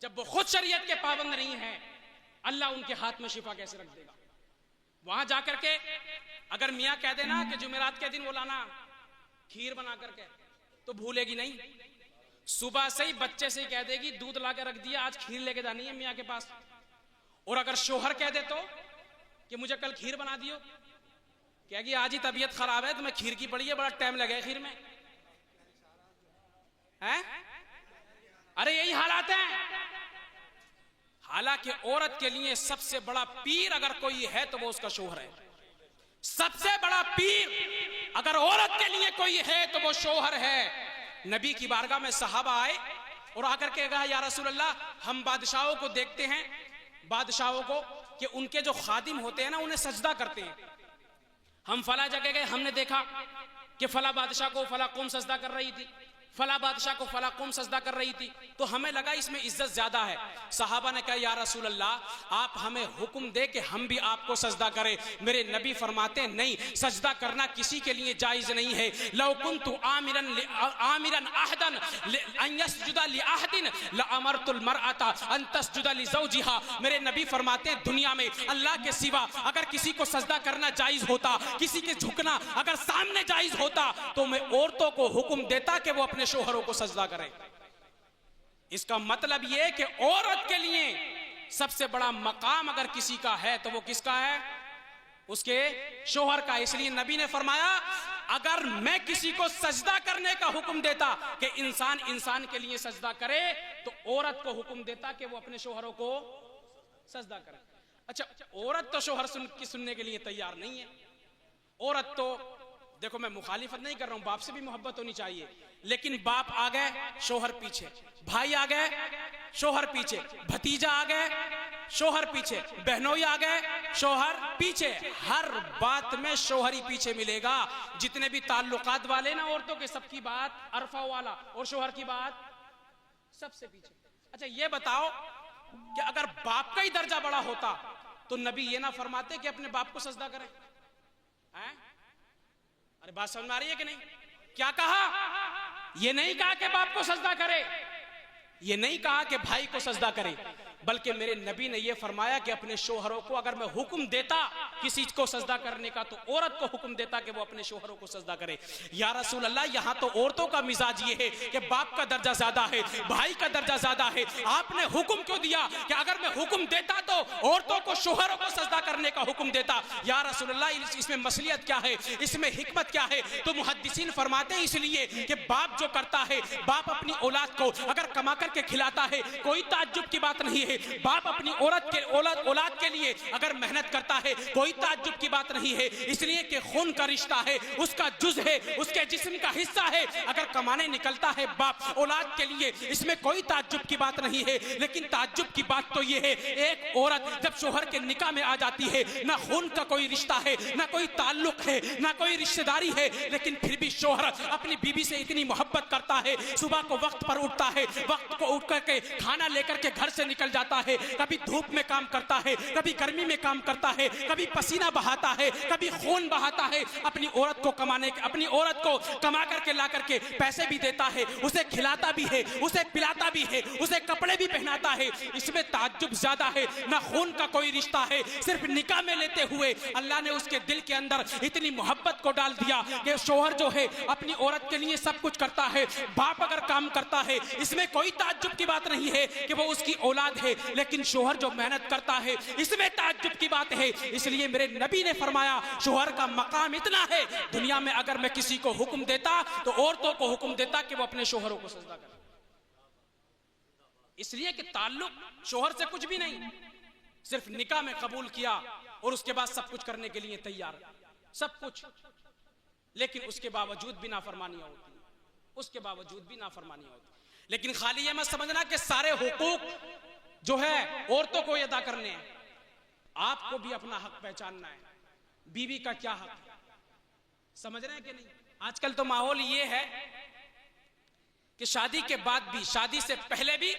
جب وہ خود شریعت کے پابند نہیں ہیں, اللہ ان کے ہاتھ میں شفا کیسے رکھ دے گا؟ وہاں جا کر کے اگر میاں کہہ دینا کہ جمعرات کے دن وہ لانا کھیر بنا کر کے, تو بھولے گی نہیں. صبح سے ہی بچے سے ہی کہہ دے گی دودھ لا کے رکھ دیا, آج کھیر لے کے جانی ہے میاں کے پاس. اور اگر شوہر کہہ دے تو کہ مجھے کل کھیر بنا دیو, کہے گی آج ہی طبیعت خراب ہے تو میں کھیر کی پڑی ہے, بڑا ٹائم لگے کھیر میں. ارے یہی حالات ہیں. حالانکہ عورت کے لیے سب سے بڑا پیر اگر کوئی ہے تو وہ اس کا شوہر ہے. سب سے بڑا پیر اگر عورت کے لیے کوئی ہے تو وہ شوہر ہے. نبی کی بارگاہ میں صحابہ آئے اور آ کر کے کہا یا رسول اللہ, ہم بادشاہوں کو دیکھتے ہیں, بادشاہوں کو کہ ان کے جو خادم ہوتے ہیں نا انہیں سجدہ کرتے ہیں. ہم فلاں جگہ گئے, ہم نے دیکھا کہ فلاں بادشاہ کو فلاں قوم سجدہ کر رہی تھی, فلاں بادشاہ کو فلاں قوم سجدہ کر رہی تھی, تو ہمیں لگا اس میں عزت زیادہ ہے. صحابہ نے کہا یا رسول اللہ آپ ہمیں حکم دے کہ ہم بھی آپ کو سجدہ کریں. میرے نبی فرماتے نہیں, سجدہ کرنا کسی کے لیے جائز نہیں ہے. لو کنت آمرا احدا ان يسجد لاحد لامرت المرأة ان تسجد لزوجها. میرے نبی فرماتے ہیں دنیا میں اللہ کے سوا اگر کسی کو سجدہ کرنا جائز ہوتا, کسی کے جھکنا اگر سامنے جائز ہوتا, تو میں عورتوں کو حکم دیتا کہ وہ اپنے شوہروں کو سجدہ کریں. اس کا مطلب یہ کہ عورت کے لیے سب سے بڑا مقام اگر کسی کا ہے تو وہ کس کا ہے؟ اس کے شوہر کا. اس لیے نبی نے فرمایا اگر میں کسی کو سجدہ کرنے کا حکم دیتا کہ انسان کے لیے سجدہ کرے, تو عورت کو حکم دیتا کہ وہ اپنے شوہروں کو سجدہ کرے. اچھا, عورت تو شوہر سننے کے لیے تیار نہیں ہے. عورت تو دیکھو میں مخالفت نہیں کر رہا ہوں, باپ سے بھی محبت ہونی چاہیے, لیکن باپ آ گئے شوہر پیچھے, بھائی آ گئے شوہر پیچھے, بھتیجا آ گئے شوہر پیچھے, بہنوئی آ گئے شوہر پیچھے. ہر بات میں شوہر ہی پیچھے ملے گا. جتنے بھی تعلقات والے نا عورتوں کے, سب کی بات عرفہ والا, اور شوہر کی بات سب سے پیچھے. اچھا یہ بتاؤ کہ اگر باپ کا ہی درجہ بڑا ہوتا تو نبی یہ نہ فرماتے کہ اپنے باپ کو سجدہ کریں؟ ارے بات سمجھ میں آ رہی ہے کہ نہیں؟ کیا کہا؟ یہ نہیں کہا کہ باپ کو سجدہ کرے, یہ نہیں کہا کہ بھائی کو سجدہ کرے, بلکہ میرے نبی نے یہ فرمایا کہ اپنے شوہروں کو اگر میں حکم دیتا کسی کو سجدہ کرنے کا تو عورت کو حکم دیتا کہ وہ اپنے شوہروں کو سجدہ کرے. یا رسول اللہ یہاں تو عورتوں کا مزاج یہ ہے کہ باپ کا درجہ زیادہ ہے, بھائی کا درجہ زیادہ ہے, آپ نے حکم کیوں دیا کہ اگر میں حکم دیتا تو عورتوں کو شوہروں کو سجدہ کرنے کا حکم دیتا؟ یا رسول اللہ اس میں مصلحت کیا ہے, اس میں حکمت کیا ہے؟ تو محدثین فرماتے ہیں اس لیے کہ باپ جو کرتا ہے, باپ اپنی اولاد کو اگر کما کر کے کھلاتا ہے کوئی تعجب کی بات نہیں ہے. باپ اپنی اولاد کے لیے اگر محنت کرتا ہے کوئی تعجب کی بات نہیں ہے, اس لیے کہ خون کا رشتہ ہے, اس کا جز ہے, اس کے جسم کا حصہ ہے. اگر کمانے نکلتا ہے باپ اولاد کے لیے, اس میں کوئی تعجب کی بات نہیں ہے. لیکن تعجب کی بات تو یہ ہے ایک عورت جب شوہر کے نکاح میں آ جاتی ہے, نہ خون کا کوئی رشتہ ہے, نہ کوئی تعلق ہے, نہ کوئی رشتہ داری ہے, لیکن پھر بھی شوہر اپنی بیوی سے اتنی محبت کرتا ہے, صبح کو وقت پر اٹھتا ہے, وقت کو اٹھ کر کے کھانا لے کر کے گھر سے نکل جاتا ہے, کبھی دھوپ میں کام کرتا ہے, کبھی گرمی میں کام کرتا ہے, کبھی پسینہ بہاتا ہے, کبھی خون بہاتا ہے, اپنی عورت کو کما کر کے لا کر کے پیسے بھی دیتا ہے, اسے کھلاتا بھی ہے, اسے پلاتا بھی ہے, اسے کپڑے بھی پہناتا ہے. اس میں تعجب زیادہ ہے, نہ خون کا کوئی رشتہ ہے, صرف نکاح میں لیتے ہوئے اللہ نے اس کے دل کے اندر اتنی محبت کو ڈال دیا کہ شوہر جو ہے اپنی عورت کے لیے سب کچھ کرتا ہے. باپ اگر کام کرتا ہے اس میں کوئی تعجب کی بات نہیں ہے کہ وہ اس کی اولاد ہے, ہے لیکن شوہر جو محنت کرتا ہے اس میں تعجب کی بات ہے. اس لیے میرے نبی نے فرمایا شوہر کا مقام اتنا ہے, دنیا میں اگر میں کسی کو حکم دیتا تو عورتوں کو حکم دیتا کہ وہ اپنے شوہروں کو سجدہ کریں, اس لیے کہ تعلق شوہر سے کچھ بھی نہیں, صرف نکاح میں قبول کیا اور اس کے بعد سب کچھ کرنے کے لیے تیار, سب کچھ, لیکن اس کے باوجود بھی نافرمانیاں ہوتی ہیں, اس کے باوجود بھی نافرمانیاں ہوتی ہیں. لیکن خالی یہ مت سمجھنا کہ سارے حقوق جو ہے عورتوں کو ادا کرنے ہیں, آپ کو بھی اپنا حق پہچاننا ہے. بیوی کا کیا حق ہے سمجھ رہے ہیں کہ نہیں؟ آج کل تو ماحول یہ ہے کہ شادی کے بعد بھی, شادی سے پہلے بھی,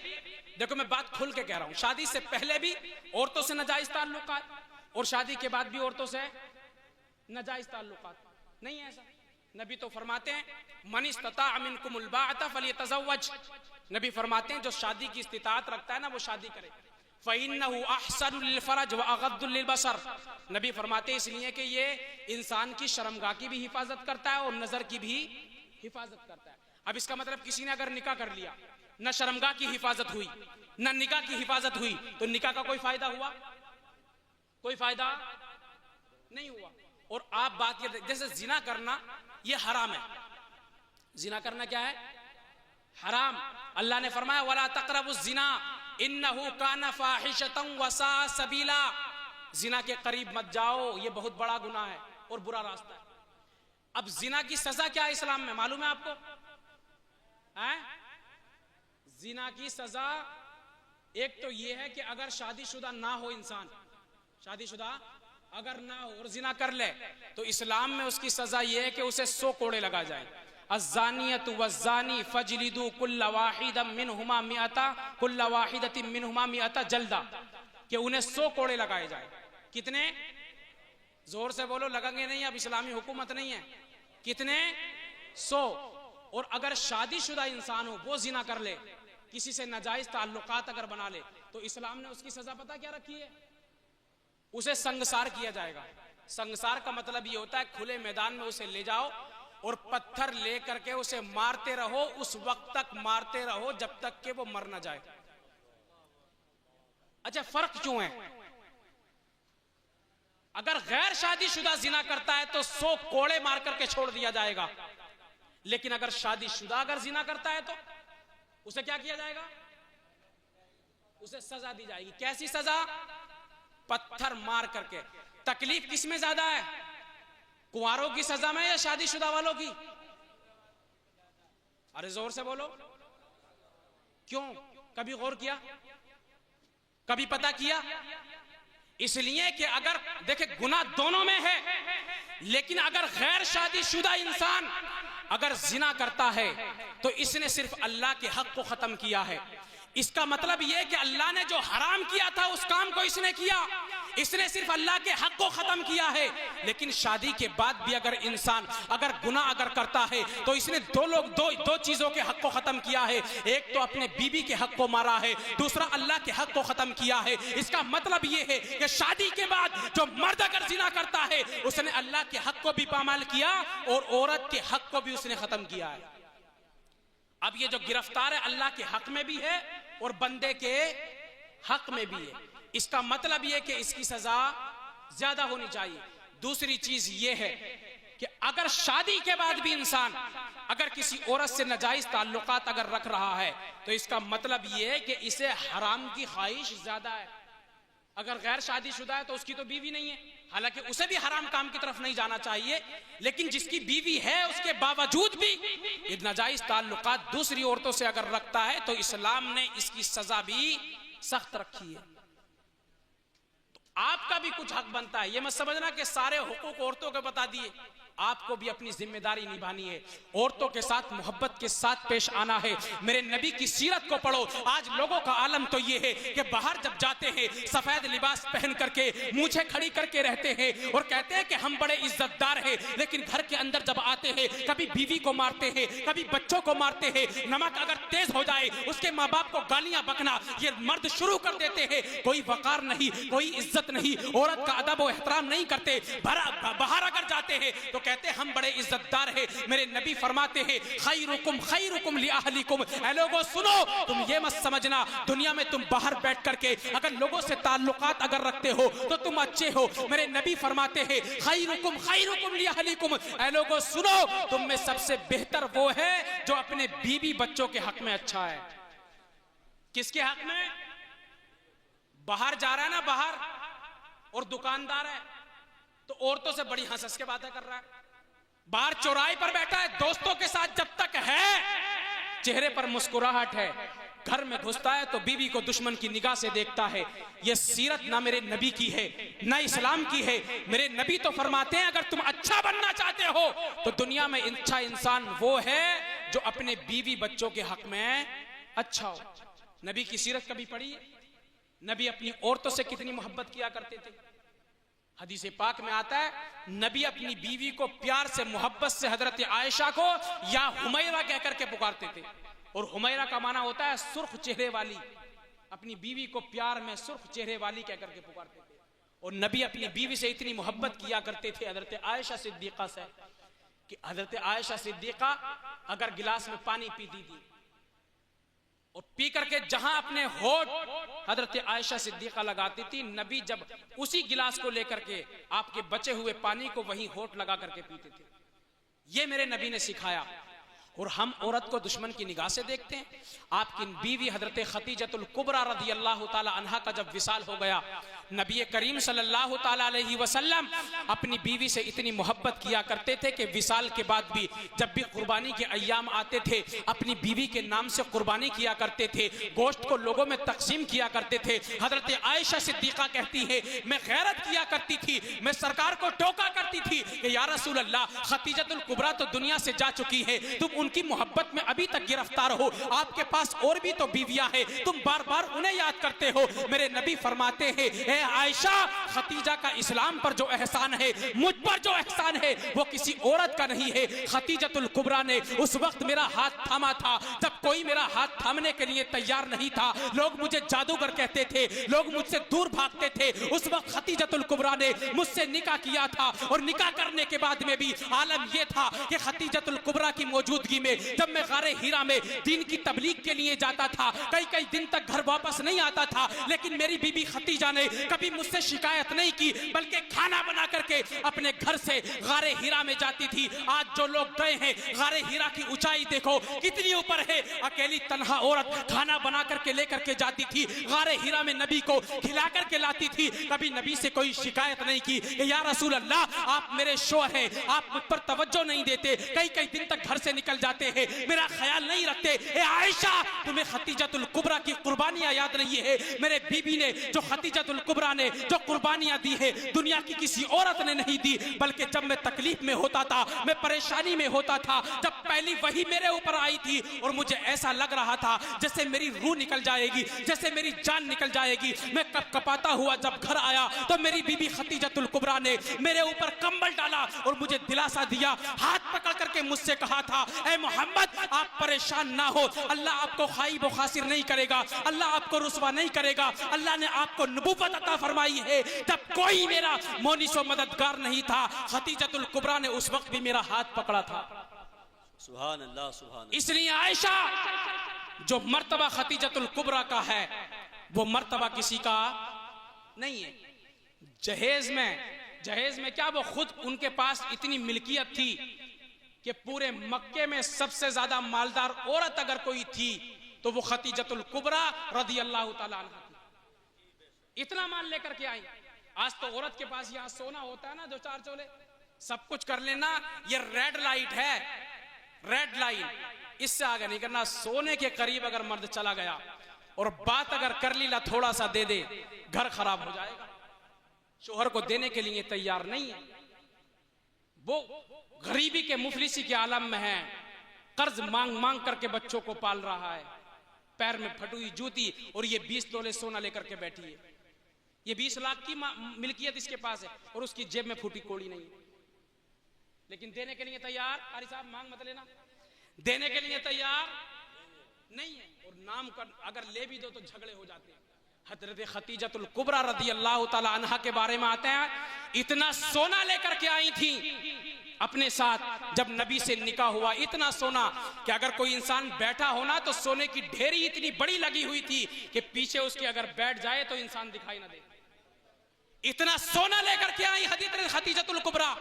دیکھو میں بات کھل کے کہہ رہا ہوں, شادی سے پہلے بھی عورتوں سے ناجائز تعلقات اور شادی کے بعد بھی عورتوں سے ناجائز تعلقات. نہیں ہے ایسا. نبی تو فرماتے ہیں من استطاع منکم الباءۃ فلیتزوج, نبی فرماتے ہیں جو شادی کی استطاعت رکھتا ہے نا وہ شادی کرے. فإنه أحسن للفرج وأغض للبصر, نبی فرماتے ہیں اس لیے کہ یہ انسان کی شرمگاہ کی بھی حفاظت کرتا ہے اور نظر کی بھی حفاظت کرتا ہے. اب اس کا مطلب کسی نے اگر نکاح کر لیا, نہ شرمگاہ کی حفاظت ہوئی نہ نکاح کی حفاظت ہوئی, تو نکاح کا کوئی فائدہ ہوا؟ کوئی فائدہ نہیں ہوا. اور آپ بات یہ, جیسے زنا کرنا یہ حرام ہے, زنا کرنا کیا ہے؟ حرام. اللہ نے فرمایا وَلَا تَقْرَبُوا الزِّنَا إِنَّهُ كَانَ فَاحِشَةً وَسَاءَ سَبِيلًا, زنا کے قریب مت جاؤ, یہ بہت بڑا گناہ ہے اور برا راستہ ہے. اب زنا کی سزا کیا ہے اسلام میں معلوم ہے آپ کو؟ زنا کی سزا ایک تو یہ ہے کہ اگر شادی شدہ نہ ہو انسان, شادی شدہ اگر نہ ہو اور زنا کر لے تو اسلام میں اس کی سزا یہ ہے کہ اسے 100 کوڑے لگا جائے. الزانیۃ والزانی فجلدوا کل واحد منہما مئۃ جلدہ, کہ انہیں 100 کوڑے لگائے جائے. کتنے؟ زور سے بولو, لگیں گے نہیں, اب اسلامی حکومت نہیں ہے. کتنے؟ 100. اور اگر شادی شدہ انسان ہو وہ زنا کر لے, کسی سے ناجائز تعلقات اگر بنا لے, تو اسلام نے اس کی سزا پتہ کیا رکھی ہے؟ اسے سنگسار کیا جائے گا. سنگسار کا مطلب یہ ہوتا ہے کھلے میدان میں اسے لے جاؤ اور پتھر لے کر کے اسے مارتے رہو, اس وقت تک مارتے رہو جب تک کہ وہ مر نہ جائے. اچھا فرق کیوں ہے؟ اگر غیر شادی شدہ زنا کرتا ہے تو 100 کوڑے مار کر کے چھوڑ دیا جائے گا, لیکن اگر شادی شدہ اگر زنا کرتا ہے تو اسے کیا کیا جائے گا؟ اسے سزا دی جائے گی. کیسی سزا؟ پتھر مار کر کے. تکلیف کس میں زیادہ ہے, کنواروں کی سزا میں یا شادی شدہ والوں کی؟ ارے زور سے بولو, کیوں؟ کبھی غور کیا؟ کبھی پتہ کیا؟ اس لیے کہ اگر دیکھیں گناہ دونوں میں ہے, لیکن اگر غیر شادی شدہ انسان اگر زنا کرتا ہے تو اس نے صرف اللہ کے حق کو ختم کیا ہے. اس کا مطلب یہ کہ اللہ نے جو حرام کیا تھا اس کام کو اس نے کیا, اس نے صرف اللہ کے حق کو ختم کیا ہے. لیکن شادی کے بعد بھی اگر انسان اگر گناہ اگر کرتا ہے تو اس نے دو چیزوں کے حق کو ختم کیا ہے. ایک تو اپنے بیوی کے حق کو مارا ہے, دوسرا اللہ کے حق کو ختم کیا ہے. اس کا مطلب یہ ہے کہ شادی کے بعد جو مرد اگر زنا کرتا ہے اس نے اللہ کے حق کو بھی پامال کیا اور عورت کے حق کو بھی اس نے ختم کیا ہے. اب یہ جو گرفتار ہے اللہ کے حق میں بھی ہے اور بندے کے حق میں بھی ہے. اس کا مطلب یہ کہ اس کی سزا زیادہ ہونی چاہیے. دوسری چیز یہ ہے کہ اگر شادی کے بعد بھی انسان اگر کسی عورت سے ناجائز تعلقات اگر رکھ رہا ہے تو اس کا مطلب یہ ہے کہ اسے حرام کی خواہش زیادہ ہے. اگر غیر شادی شدہ ہے تو اس کی تو بیوی نہیں ہے, حالانکہ اسے بھی حرام کام کی طرف نہیں جانا چاہیے, لیکن جس کی بیوی ہے اس کے باوجود بھی ناجائز تعلقات دوسری عورتوں سے اگر رکھتا ہے تو اسلام نے اس کی سزا بھی سخت رکھی ہے. تو آپ کا بھی کچھ حق بنتا ہے. یہ مت سمجھنا کہ سارے حقوق عورتوں کو بتا دیے, آپ کو بھی اپنی ذمہ داری نبھانی ہے. عورتوں کے ساتھ محبت کے ساتھ پیش آنا ہے. میرے نبی کی سیرت کو پڑھو. آج لوگوں کا عالم تو یہ ہے کہ باہر جب جاتے ہیں سفید لباس پہن کر کے مونچھیں کھڑی کر کے رہتے ہیں اور کہتے ہیں کہ ہم بڑے عزت دار ہیں, لیکن گھر کے اندر جب آتے ہیں کبھی بیوی کو مارتے ہیں, کبھی بچوں کو مارتے ہیں. نمک اگر تیز ہو جائے اس کے ماں باپ کو گالیاں بکنا یہ مرد شروع کر دیتے ہیں. کوئی وقار نہیں, کوئی عزت نہیں, عورت کا ادب و احترام نہیں کرتے. باہر اگر جاتے ہیں تو کہتے ہیں ہم بڑے عزت دار ہیں. میرے نبی فرماتے ہیں خیرکم خیرکم لأہلکم. اے لوگوں سنو, تم یہ مت سمجھنا دنیا میں تم باہر بیٹھ کر کے اگر لوگوں سے تعلقات اگر رکھتے ہو تو تم اچھے ہو. میرے نبی فرماتے ہیں خیرکم خیرکم لأہلکم. اے لوگوں سنو, تم میں سب سے بہتر وہ ہے جو اپنے بیوی بچوں کے حق میں اچھا ہے. کس کے حق میں؟ باہر جا رہا ہے نا باہر, اور دکاندار ہے تو عورتوں سے بڑی ہنس ہنس کے باتیں کر رہا ہے. باہر چوراہے پر بیٹھا ہے دوستوں کے ساتھ جب تک ہے چہرے پر مسکراہٹ ہے, گھر میں گھستا ہے تو بیوی کو دشمن کی نگاہ سے دیکھتا ہے. یہ سیرت نہ میرے نبی کی ہے نہ اسلام کی ہے. میرے نبی تو فرماتے ہیں اگر تم اچھا بننا چاہتے ہو تو دنیا میں اچھا انسان وہ ہے جو اپنے بیوی بچوں کے حق میں اچھا ہو. نبی کی سیرت کبھی پڑھی؟ نبی اپنی عورتوں سے کتنی محبت کیا کرتے تھے. حدیث پاک میں آتا ہے نبی اپنی بیوی کو پیار سے محبت سے حضرت عائشہ کو یا حمیرہ کہہ کر کے پکارتے تھے, اور حمیرہ کا معنی ہوتا ہے سرخ چہرے والی. اپنی بیوی کو پیار میں سرخ چہرے والی کہہ کر کے پکارتے تھے. اور نبی اپنی بیوی سے اتنی محبت کیا کرتے تھے حضرت عائشہ صدیقہ سے کہ حضرت عائشہ صدیقہ اگر گلاس میں پانی پیتی تھی اور پی کر کے جہاں اپنے ہونٹ حضرت عائشہ صدیقہ لگاتی تھی, نبی جب اسی گلاس کو لے کر کے آپ کے بچے ہوئے پانی کو وہیں ہونٹ لگا کر کے پیتے تھے. یہ میرے نبی نے سکھایا. اور ہم عورت کو دشمن کی نگاہ سے دیکھتے ہیں. آپ کی بیوی حضرت خدیجۃ الکبریٰ رضی اللہ تعالی عنہا کا جب وصال ہو گیا, نبی کریم صلی اللہ تعالی علیہ وسلم اپنی بیوی سے اتنی محبت کیا کرتے تھے کہ وصال کے بعد بھی جب بھی قربانی کے ایام آتے تھے اپنی بیوی کے نام سے قربانی کیا کرتے تھے, گوشت کو لوگوں میں تقسیم کیا کرتے تھے. حضرت عائشہ صدیقہ کہتی ہے میں غیرت کیا کرتی تھی, میں سرکار کو ٹوکا کرتی تھی کہ یا رسول اللہ خدیجۃ الکبریٰ تو دنیا سے جا چکی ہے, تم ان کی محبت میں ابھی تک گرفتار ہو, آپ کے پاس اور بھی تو بیویاں ہیں, تم بار بار انہیں یاد کرتے ہو. میرے نبی فرماتے ہیں اے عائشہ خدیجہ کا اسلام پر جو احسان ہے مجھ پر جو احسان ہے وہ کسی عورت کا نہیں ہے. خدیجۃ الکبریٰ نے اس وقت میرا ہاتھ تھاما تھا جب کوئی میرا ہاتھ تھامنے کے لیے تیار نہیں تھا. لوگ مجھے جادوگر کہتے تھے, لوگ مجھ سے دور بھاگتے تھے. اس وقت خدیجۃ الکبریٰ نے مجھ سے نکاح کیا تھا, اور نکاح کرنے کے بعد میں بھی عالم یہ تھا کہ خدیجۃ الکبریٰ کی موجودگی میں جب میں غار ہیرا میں دین کی تبلیغ کے لیے جاتا تھا کئی کئی دن تک گھر واپس نہیں آتا تھا, لیکن میری بی بی خدیجہ نے کبھی مجھ سے شکایت نہیں کی بلکہ کھانا بنا کر کے اپنے گھر سے غار ہیرا میں جاتی تھی. آج جو لوگ گئے ہیں غار ہیرا کی اونچائی دیکھو کتنی اوپر ہے, اکیلی تنہا عورت کھانا بنا کر کے لے کر کے جاتی تھی غار ہیرا میں, نبی کو کھلا کر کے لاتی تھی. کبھی نبی سے کوئی شکایت نہیں کی کہ یا رسول اللہ آپ میرے شوہر ہیں, آپ مجھ پر توجہ نہیں دیتے, کئی کئی دن تک گھر سے نکل جاتے ہیں, میرا خیال نہیں رکھتے. اے عائشہ تمہیں خدیجۃ الکبریٰ کی قربانیاں یاد نہیں ہے؟ میرے بیوی نے جو خدیجۃ الکبریٰ نے جو قربانیاں دی ہے دنیا کی کسی عورت نے نہیں دی, بلکہ جب میں تکلیف میں ہوتا تھا, میں پریشانی میں ہوتا تھا, جب پہلی وحی میرے اوپر آئی تھی اور مجھے ایسا لگ رہا تھا جیسے میری روح نکل جائے گی, جیسے میری جان نکل جائے گی, میں کپ کپاتا ہوا جب گھر آیا تو میری بیوی خدیجۃ الکبریٰ نے میرے اوپر کمبل ڈالا اور مجھے دلاسا دیا, ہاتھ پکڑ کر کے مجھ سے کہا تھا اے محمد آپ پریشان نہ ہو, اللہ آپ کو خائب و خاسر نہیں کرے گا, اللہ آپ کو رسوا نہیں کرے گا, اللہ نے آپ کو نبوت عطا فرمائی ہے. جب کوئی میرا مونس و مددگار نہیں تھا خدیجۃ الکبریٰ نے اس وقت بھی میرا ہاتھ پکڑا تھا. سبحان اللہ سبحان اللہ. اس لیے عائشہ جو مرتبہ خدیجۃ الکبریٰ کا ہے وہ مرتبہ کسی کا نہیں ہے. جہیز میں کیا وہ خود ان کے پاس اتنی ملکیت تھی کہ پورے مکے میں سب سے زیادہ مالدار عورت اگر کوئی تھی تو وہ خدیجۃ الکبریٰ رضی اللہ تعالی عنہ تھی. اتنا مال لے کر کے آئی. آج تو عورت کے پاس یہاں سونا ہوتا ہے نا, دو چار چولے سب کچھ کر لینا, یہ ریڈ لائٹ ہے, ریڈ لائن, اس سے آگے نہیں کرنا. سونے کے قریب اگر مرد چلا گیا اور بات اگر کر لی لا تھوڑا سا دے دے, گھر خراب ہو جائے گا. شوہر کو دینے کے لیے تیار نہیں ہے, وہ غریبی کے مفلسی کے عالم میں ہے, قرض مانگ مانگ کر کے بچوں کو پال رہا ہے, پیر میں پھٹوئی جوتی, اور یہ 20 تولے سونا لے کر کے بیٹھی ہے. یہ 20 لاکھ کی ملکیت اس کے پاس ہے اور اس کی جیب میں پھوٹی کوڑی نہیں, لیکن دینے کے لیے تیار. قاری صاحب مانگ مت لینا, دینے کے لیے تیار نہیں ہے, اور نام کا اگر لے بھی دو تو جھگڑے ہو جاتے ہیں. حضرت خدیجۃ الکبریٰ رضی اللہ تعالی عنہا کے بارے میں آتے ہیں اتنا سونا لے کر کے آئی تھی اپنے ساتھ جب نبی سے نکاح ہوا، اتنا سونا کہ اگر کوئی انسان بیٹھا ہونا تو سونے کی ڈھیری اتنی بڑی لگی ہوئی تھی کہ پیچھے اس کے اگر بیٹھ جائے تو انسان دکھائی نہ دے، اتنا سونا لے کر کے آئی حضرت خدیجہ الکبریٰ،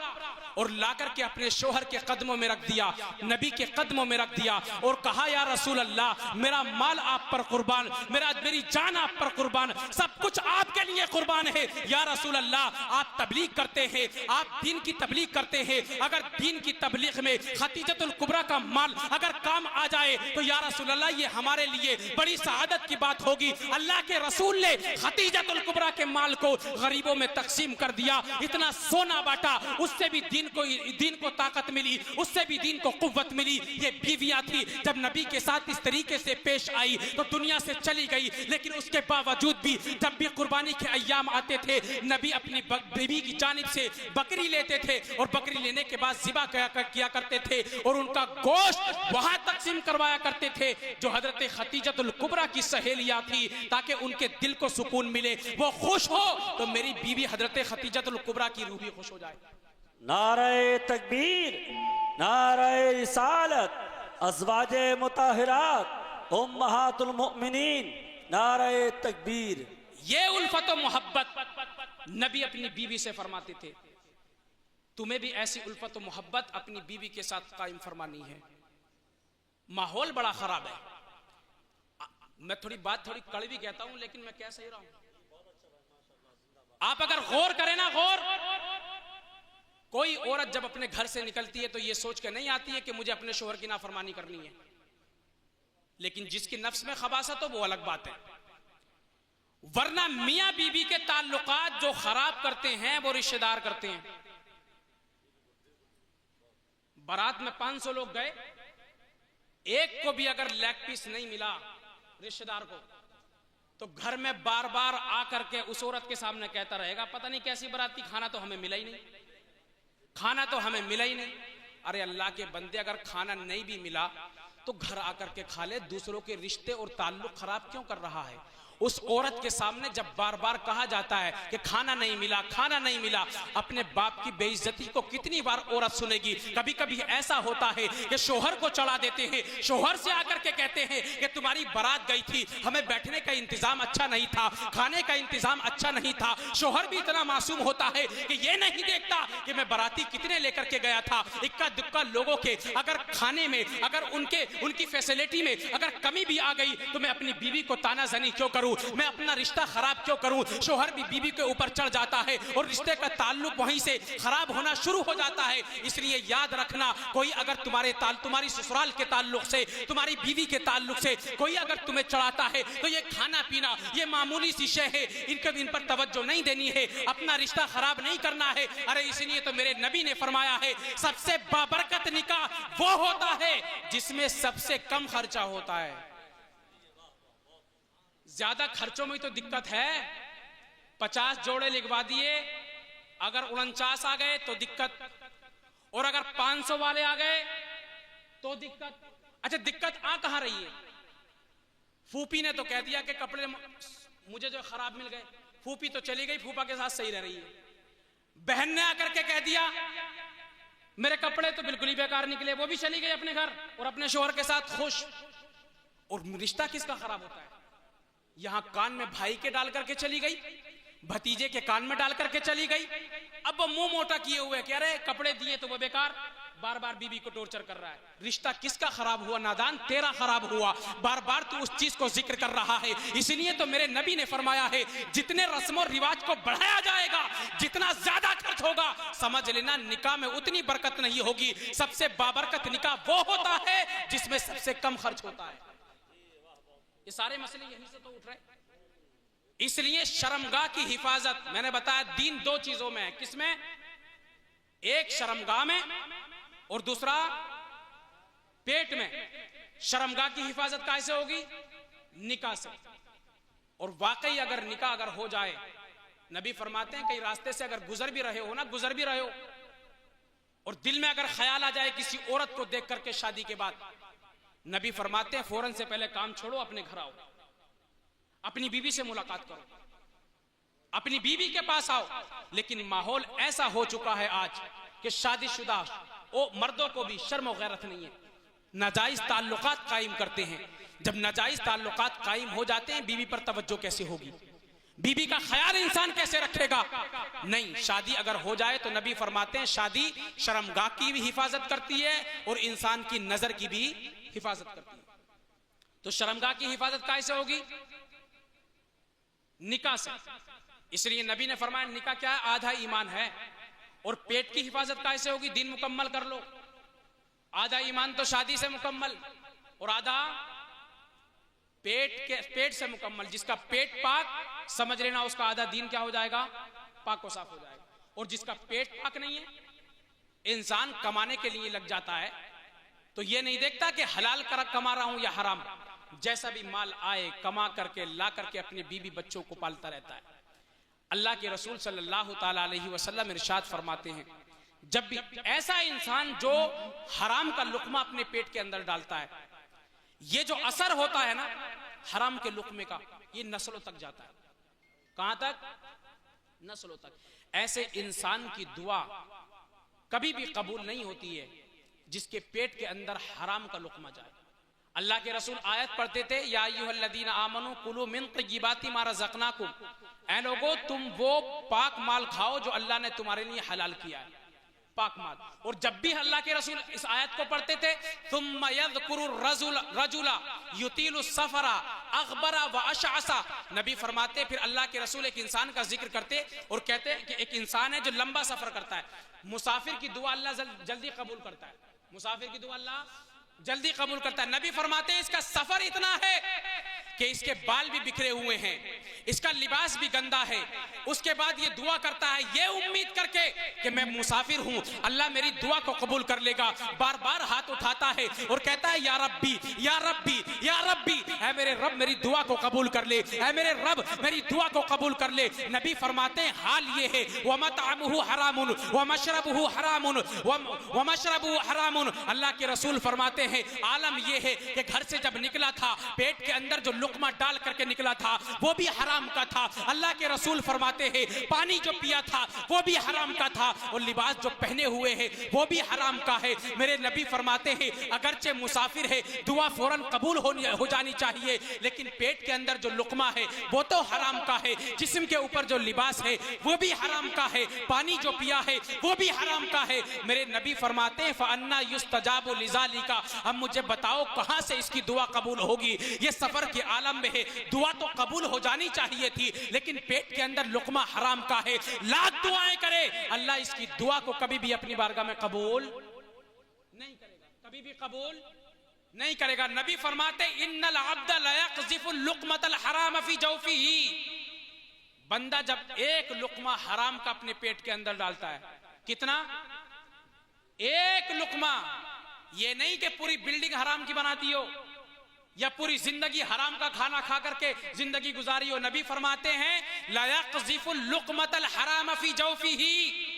اور لا کر کے اپنے شوہر کے قدموں میں رکھ دیا، نبی کے قدموں میں رکھ دیا، اور کہا یا رسول اللہ میرا مال آپ پر قربان، میری جان آپ پر قربان، سب کچھ آپ کے لیے قربان ہے یا رسول اللہ۔ آپ تبلیغ کرتے ہیں، آپ دین کی تبلیغ کرتے ہیں، اگر دین کی تبلیغ میں خدیجہ الکبریٰ کا مال اگر کام آ جائے تو یا رسول اللہ یہ ہمارے لیے بڑی سعادت کی بات ہوگی۔ اللہ کے رسول نے خدیجہ الکبریٰ کے مال کو غریبوں میں تقسیم کر دیا، اتنا سونا بانٹا، اس سے بھی دین کو طاقت ملی، اس سے بھی دین کو قوت ملی۔ یہ بیویاں تھی، جب نبی کے ساتھ اس طریقے سے پیش آئی تو دنیا سے چلی گئی، لیکن اس کے باوجود بھی جب بھی قربانی کے ایام آتے تھے نبی اپنی بیوی کی جانب سے بکری لیتے تھے، اور بکری لینے کے بعد ذبح کیا کرتے تھے، اور ان کا گوشت وہاں تقسیم کروایا کرتے تھے جو حضرت خدیجہ الکبریٰ کی سہیلیاں تھی، تاکہ ان کے دل کو سکون ملے، وہ خوش ہو تو میری بیوی حضرت خدیجہ الکبریٰ کی روح بھی خوش ہو جائے۔ نعرہ تکبیر، نعرہ رسالت، ازواج مطہرات، امہات المؤمنین، نعرہ تکبیر۔ یہ الفت و محبت نبی اپنی بیوی سے فرماتے تھے، تمہیں بھی ایسی الفت و محبت اپنی بیوی کے ساتھ قائم فرمانی ہے۔ ماحول بڑا خراب ہے، میں بات تھوڑی کڑوی کہتا ہوں لیکن میں کہہ صحیح رہا ہوں۔ آپ اگر غور کریں نا، غور، کوئی عورت جب اپنے گھر سے نکلتی ہے تو یہ سوچ کے نہیں آتی ہے کہ مجھے اپنے شوہر کی نافرمانی کرنی ہے، لیکن جس کی نفس میں خباثت ہو وہ الگ بات ہے، ورنہ میاں بیوی کے تعلقات جو خراب کرتے ہیں وہ رشتہ دار کرتے ہیں۔ بارات میں 500 لوگ گئے، ایک کو بھی اگر لیگ پیس نہیں ملا رشتہ دار کو تو گھر میں بار بار آ کر کے اس عورت کے سامنے کہتا رہے گا پتہ نہیں کیسی برات تھی، کھانا تو ہمیں ملا ہی نہیں، کھانا تو ہمیں ملا ہی نہیں۔ ارے اللہ کے بندے، اگر کھانا نہیں بھی ملا تو گھر آ کر کے کھا لے، دوسروں کے رشتے اور تعلق خراب کیوں کر رہا ہے؟ اس عورت کے سامنے جب بار بار کہا جاتا ہے کہ کھانا نہیں ملا، کھانا نہیں ملا، اپنے باپ کی بے عزتی کو کتنی بار عورت سنے گی؟ کبھی کبھی ایسا ہوتا ہے کہ شوہر کو چڑھا دیتے ہیں، شوہر سے آ کر کے کہتے ہیں کہ تمہاری بارات گئی تھی، ہمیں بیٹھنے کا انتظام اچھا نہیں تھا، کھانے کا انتظام اچھا نہیں تھا۔ شوہر بھی اتنا معصوم ہوتا ہے کہ یہ نہیں دیکھتا کہ میں باراتی کتنے لے کر کے گیا تھا، اکا دکا لوگوں کے اگر کھانے میں، اگر ان کی فیسلٹی میں اگر کمی بھی آ گئی تو میں اپنی بیوی کو تانا زنی کیوں کروں، میں اپنا رشتہ خراب کیوں کروں؟ شوہر بھی بیوی کے اوپر چڑھ جاتا ہے اور رشتے کا تعلق وہیں سے خراب ہونا شروع ہو جاتا ہے۔ اس لیے یاد رکھنا، کوئی اگر تمہاری سسرال کے تعلق سے، تمہاری بیوی کے تعلق سے کوئی اگر تمہیں چڑھاتا ہے تو یہ کھانا پینا یہ معمولی سی شے ہے، ان پر توجہ نہیں دینی ہے، اپنا رشتہ خراب نہیں کرنا ہے۔ ارے اس لیے تو میرے نبی نے فرمایا ہے سب سے بابرکت نکاح وہ ہوتا ہے جس میں سب سے کم خرچہ ہوتا ہے۔ زیادہ خرچوں میں تو دقت ہے، 50 جوڑے لگوا دیے، اگر 49 آ گئے تو دقت، اور اگر 500 والے آ گئے تو دقت۔ اچھا دقت آ کہاں رہی ہے؟ پھوپھی نے تو کہہ دیا کہ کپڑے مجھے جو خراب مل گئے، پھوپھی تو چلی گئی، پھوپھا کے ساتھ صحیح رہ رہی ہے۔ بہن نے آ کر کے کہہ دیا میرے کپڑے تو بالکل ہی بیکار نکلے، وہ بھی چلی گئی اپنے گھر اور اپنے شوہر کے ساتھ خوش۔ اور رشتہ کس کا خراب ہوتا ہے؟ یہاں کان میں بھائی کے ڈال کر کے چلی گئی، بھتیجے کے کان میں ڈال کر کے چلی گئی، اب وہ منہ موٹا کیے ہوئے کہ ارے کپڑے دیے تو وہ بیکار، بار بار بیوی کو ٹورچر کر رہا ہے۔ رشتہ کس کا خراب ہوا؟ نادان تیرا خراب ہوا، بار بار تو اس چیز کو ذکر کر رہا ہے۔ اس لیے تو میرے نبی نے فرمایا ہے جتنے رسم و رواج کو بڑھایا جائے گا، جتنا زیادہ خرچ ہوگا، سمجھ لینا نکاح میں اتنی برکت نہیں ہوگی۔ سب سے بابرکت نکاح وہ ہوتا ہے جس میں سب سے کم خرچ ہوتا ہے۔ یہ سارے مسئلے یہیں سے تو اٹھ رہے۔ اس لیے شرمگاہ کی حفاظت، میں نے بتایا دین 2 چیزوں میں ہے، کس میں؟ ایک شرمگاہ میں اور دوسرا پیٹ میں۔ شرمگاہ کی حفاظت کیسے ہوگی؟ نکاح سے۔ اور واقعی اگر نکاح اگر ہو جائے، نبی فرماتے ہیں کئی راستے سے اگر گزر بھی رہے ہو اور دل میں اگر خیال آ جائے کسی عورت کو دیکھ کر کے شادی کے بعد، نبی فرماتے ہیں فوراً سے پہلے کام چھوڑو، اپنے گھر آؤ، اپنی بیوی سے ملاقات کرو، اپنی بیوی کے پاس آؤ۔ لیکن ماحول ایسا ہو چکا ہے آج کہ شادی شدہ وہ مردوں کو بھی شرم و غیرت نہیں ہے، ناجائز تعلقات قائم کرتے ہیں. جب ناجائز تعلقات قائم ہو جاتے ہیں بیوی پر توجہ کیسے ہوگی؟ بیوی کا خیال انسان کیسے رکھے گا؟ نہیں. شادی اگر ہو جائے تو نبی فرماتے ہیں شادی شرمگاہ کی بھی حفاظت کرتی ہے اور انسان کی نظر کی بھی حفاظت کرتی ہے. تو شرمگاہ کی حفاظت کیسے ہوگی؟ نکاح سے. اس لیے نبی نے فرمایا نکاح کیا ہے؟ آدھا ایمان ہے. اور پیٹ کی حفاظت کیسے ہوگی؟ دین مکمل کر لو. آدھا ایمان تو شادی سے مکمل اور آدھا پیٹ سے مکمل. جس کا پیٹ پاک سمجھ لینا اس کا آدھا دین کیا ہو جائے گا؟ پاک و صاف ہو جائے گا. اور جس کا پیٹ پاک نہیں ہے، انسان کمانے کے لیے لگ جاتا ہے تو یہ نہیں دیکھتا کہ حلال کما رہا ہوں یا حرام. جیسا بھی مال آئے کما کر کے لا کر کے اپنے بیوی بچوں کو پالتا رہتا ہے. اللہ کے رسول صلی اللہ تعالی علیہ وسلم ارشاد فرماتے ہیں جب بھی ایسا انسان جو حرام کا لقمہ اپنے پیٹ کے اندر ڈالتا ہے، یہ جو اثر ہوتا ہے نا حرام کے لقمے کا، یہ نسلوں تک جاتا ہے. کہاں تک؟ نسلوں تک. ایسے انسان کی دعا کبھی بھی قبول نہیں ہوتی ہے جس کے پیٹ کے اندر حرام کا لقمہ جائے. اللہ کے رسول آیت پڑھتے تھے یا ایھا الذین آمنوا کلوا من طیبات ما رزقناکم، اے لوگو تم وہ پاک مال کھاؤ جو اللہ نے تمہارے لیے حلال کیا ہے، پاک مال. اور جب بھی اللہ کے رسول اس آیت کو پڑھتے تھے ثم یذکر الرجل یطیل السفر اغبر واشعث، نبی فرماتے پھر اللہ کے رسول ایک انسان کا ذکر کرتے اور کہتے کہ ایک انسان ہے جو لمبا سفر کرتا ہے. مسافر کی دعا اللہ جلدی قبول کرتا ہے. مسافر کی دعا اللہ جلدی قبول کرتا ہے. نبی فرماتے ہیں اس کا سفر اتنا ہے کہ اس کے بال بھی بکھرے ہوئے ہیں، اس کا لباس بھی گندا ہے، اس کے بعد یہ دعا کرتا ہے یہ امید کر کے کہ میں مسافر ہوں اللہ میری دعا کو قبول کر لے گا. بار بار ہاتھ اٹھاتا ہے اور کہتا ہے یا ربی یا ربی یا ربی، اے میرے رب میری دعا کو قبول کر لے، اے میرے رب میری دعا کو قبول کر لے. نبی فرماتے ہیں حال یہ ہے وَمَطْعَمُهُ حَرَامٌ وَمَشْرَبُهُ حَرَامٌ وَمَشْرَبُهُ حَرَامٌ. اللہ کے رسول فرماتے ہیں عالم یہ ہے کہ گھر سے جب نکلا تھا پیٹ کے اندر جو لقمہ ڈال کر کے نکلا تھا وہ بھی حرام کا تھا. اللہ کے رسول فرماتے ہیں پانی جو پیا تھا وہ بھی حرام کا تھا اور لباس جو پہنے ہوئے ہیں وہ بھی حرام کا ہے. میرے نبی فرماتے ہیں اگرچہ مسافر ہے دعا فوراً قبول ہو جانی چاہیے لیکن پیٹ کے اندر جو لقمہ ہے وہ تو حرام کا ہے، جسم کے اوپر جو لباس ہے وہ بھی حرام کا ہے، پانی جو پیا ہے وہ بھی حرام کا ہے. میرے نبی فرماتے ہیں فَأَنَّا يُسْتَجَابُ لِذَلِكَ، اب مجھے بتاؤ کہاں سے اس کی دعا قبول ہوگی؟ یہ سفر کے عالم میں ہے، دعا تو قبول ہو جانی چاہیے تھی لیکن پیٹ کے اندر لقمہ حرام کا ہے. لاکھ دعائیں کرے اللہ اس کی دعا کو کبھی بھی اپنی بارگاہ میں قبول نہیں کرے گا، کبھی بھی قبول نہیں کرے گا. نبی فرماتے ان العبد لا يقذف اللقمة الحرام في جوفه، بندہ جب ایک لقمہ حرام کا اپنے پیٹ کے اندر ڈالتا ہے، کتنا؟ ایک لقمہ. یہ نہیں کہ پوری بلڈنگ حرام کی بناتی ہو یا پوری زندگی حرام کا کھانا کھا کر کے زندگی گزاری ہو. نبی فرماتے ہیں لا يقذف اللقمة الحرام في جوفه،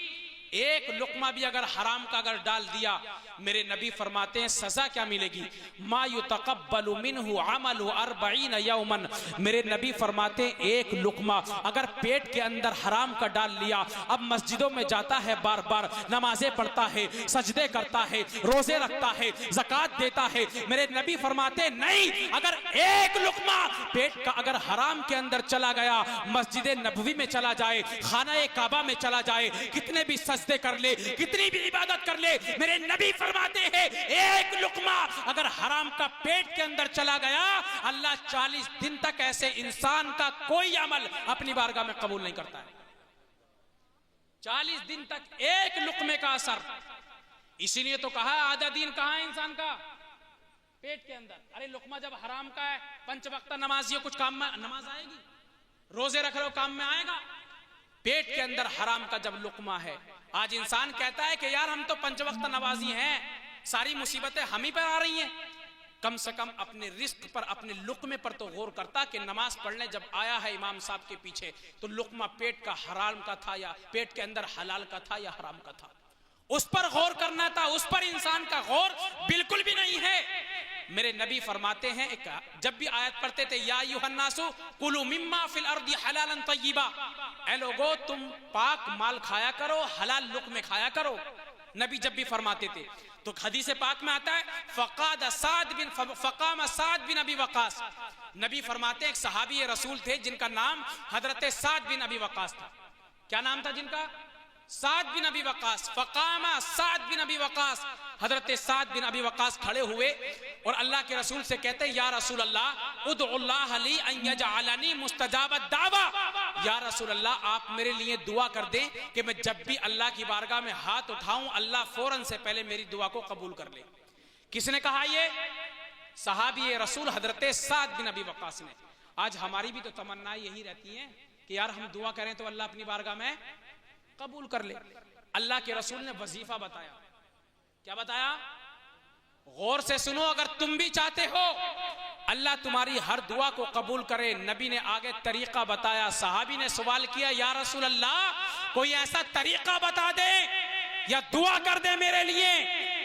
ایک لقمہ بھی اگر حرام کا اگر ڈال دیا میرے نبی فرماتے ہیں سزا کیا ملے گی؟ ما يتقبل منه عمل 40 یوما. میرے نبی فرماتے ہیں ایک لقمہ اگر پیٹ کے اندر حرام کا ڈال لیا، اب مسجدوں میں جاتا ہے بار بار نمازیں پڑھتا ہے، سجدے کرتا ہے، روزے رکھتا ہے، زکوٰۃ دیتا ہے، میرے نبی فرماتے ہیں نہیں، اگر ایک لقمہ پیٹ کا اگر حرام کے اندر چلا گیا، مسجد نبوی میں چلا جائے، خانہ کعبہ میں چلا جائے، کتنے بھی سجدے کر لے، کتنی بھی عبادت کر لے، میرے نبی فرماتے ہیں ایک لقمہ اگر حرام کا پیٹ کے اندر چلا گیا اللہ 40 دن تک ایسے انسان کا کوئی عمل اپنی بارگاہ میں قبول نہیں کرتا ہے. 40 دن تک ایک لقمے کا اثر. اسی لیے تو کہا آدھا دین کہاں ہے انسان کا؟ پیٹ کے اندر. ارے لقمہ جب حرام کا ہے، 5 وقتہ نمازی ہو کچھ کام میں نماز آئے گی؟ روزے رکھ رہے ہو کام میں آئے گا؟ پیٹ کے اندر حرام کا جب لقمہ ہے. آج انسان کہتا ہے کہ یار ہم تو 5 وقت نمازی ہیں، ساری مصیبتیں ہم ہی پر آ رہی ہیں. کم سے کم اپنے رزق پر، اپنے لقمے پر تو غور کرتا کہ نماز پڑھنے جب آیا ہے امام صاحب کے پیچھے تو لقمہ پیٹ کا حرام کا تھا یا پیٹ کے اندر حلال کا تھا یا حرام کا تھا، اس پر غور کرنا تھا. اس پر انسان کا غور بالکل بھی نہیں ہے. میرے نبی فرماتے ہیں جب بھی آیت پڑھتے تھے یا ایھا الناس کلوا مما فی الارض حلالا طیبا، اے لوگو تم پاک مال کھایا کرو، حلال لقمے کھایا کرو. نبی جب بھی فرماتے تھے تو حدیث پاک میں آتا ہے فقام سعد بن ابی وقاص، نبی فرماتے ہیں ایک صحابی رسول تھے جن کا نام حضرت سعد بن ابی وقاص تھا. کیا نام تھا جن کا؟ سعد بن ابی وقاص. فقام سعد بن ابی وقاص، حضرت سعد بن ابی وقاص کھڑے ہوئے اور اللہ کے رسول سے کہتے ہیں یا رسول اللہ ادعو اللہ لی ان یجعلنی مستجاب الدعوہ، یا رسول اللہ آپ میرے لیے دعا کر دیں کہ میں جب بھی اللہ کی بارگاہ میں ہاتھ اٹھاؤں اللہ فوراً سے پہلے میری دعا کو قبول کر لے. کس نے کہا؟ یہ صحابی رسول حضرت سعد بن ابی وقاص نے. آج ہماری بھی تو تمنا یہی رہتی ہے کہ یار ہم دعا کریں تو اللہ اپنی بارگاہ میں قبول کر لے. اللہ کے رسول نے وظیفہ بتایا. کیا بتایا؟ غور سے سنو، اگر تم بھی چاہتے ہو اللہ تمہاری ہر دعا کو قبول کرے. نبی نے آگے طریقہ بتایا. صحابی نے سوال کیا یا رسول اللہ کوئی ایسا طریقہ بتا دے یا دعا کر دے میرے لیے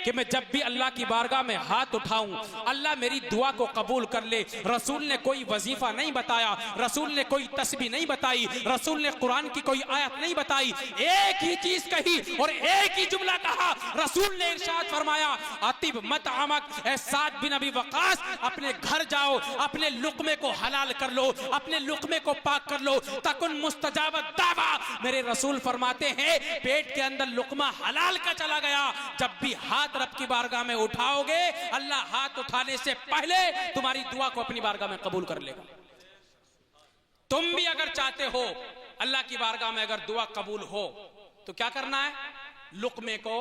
کہ میں جب بھی اللہ کی بارگاہ میں ہاتھ اٹھاؤں اللہ میری دعا کو قبول کر لے. رسول نے کوئی وظیفہ نہیں بتایا، رسول نے کوئی تسبیح نہیں بتائی، رسول نے قرآن کی کوئی آیت نہیں بتائی، ایک ہی چیز کہی اور ایک ہی جملہ کہا. رسول نے ارشاد فرمایا اطب مطعمک، اے سعد بن ابی وقاص اپنے گھر جاؤ، اپنے لقمے کو حلال کر لو، اپنے لقمے کو پاک کر لو، تکن مستجاب الدعوہ. میرے رسول فرماتے ہیں پیٹ کے اندر لقمہ حلال کا چلا گیا. جب بھی ہاتھ رب کی بارگاہ میں اٹھاؤ گے اللہ ہاتھ اٹھانے سے پہلے تمہاری دعا کو اپنی بارگاہ میں قبول کر لے گا. تم بھی اگر چاہتے ہو اللہ کی بارگاہ میں اگر دعا قبول ہو تو کیا کرنا ہے؟ لقمے کو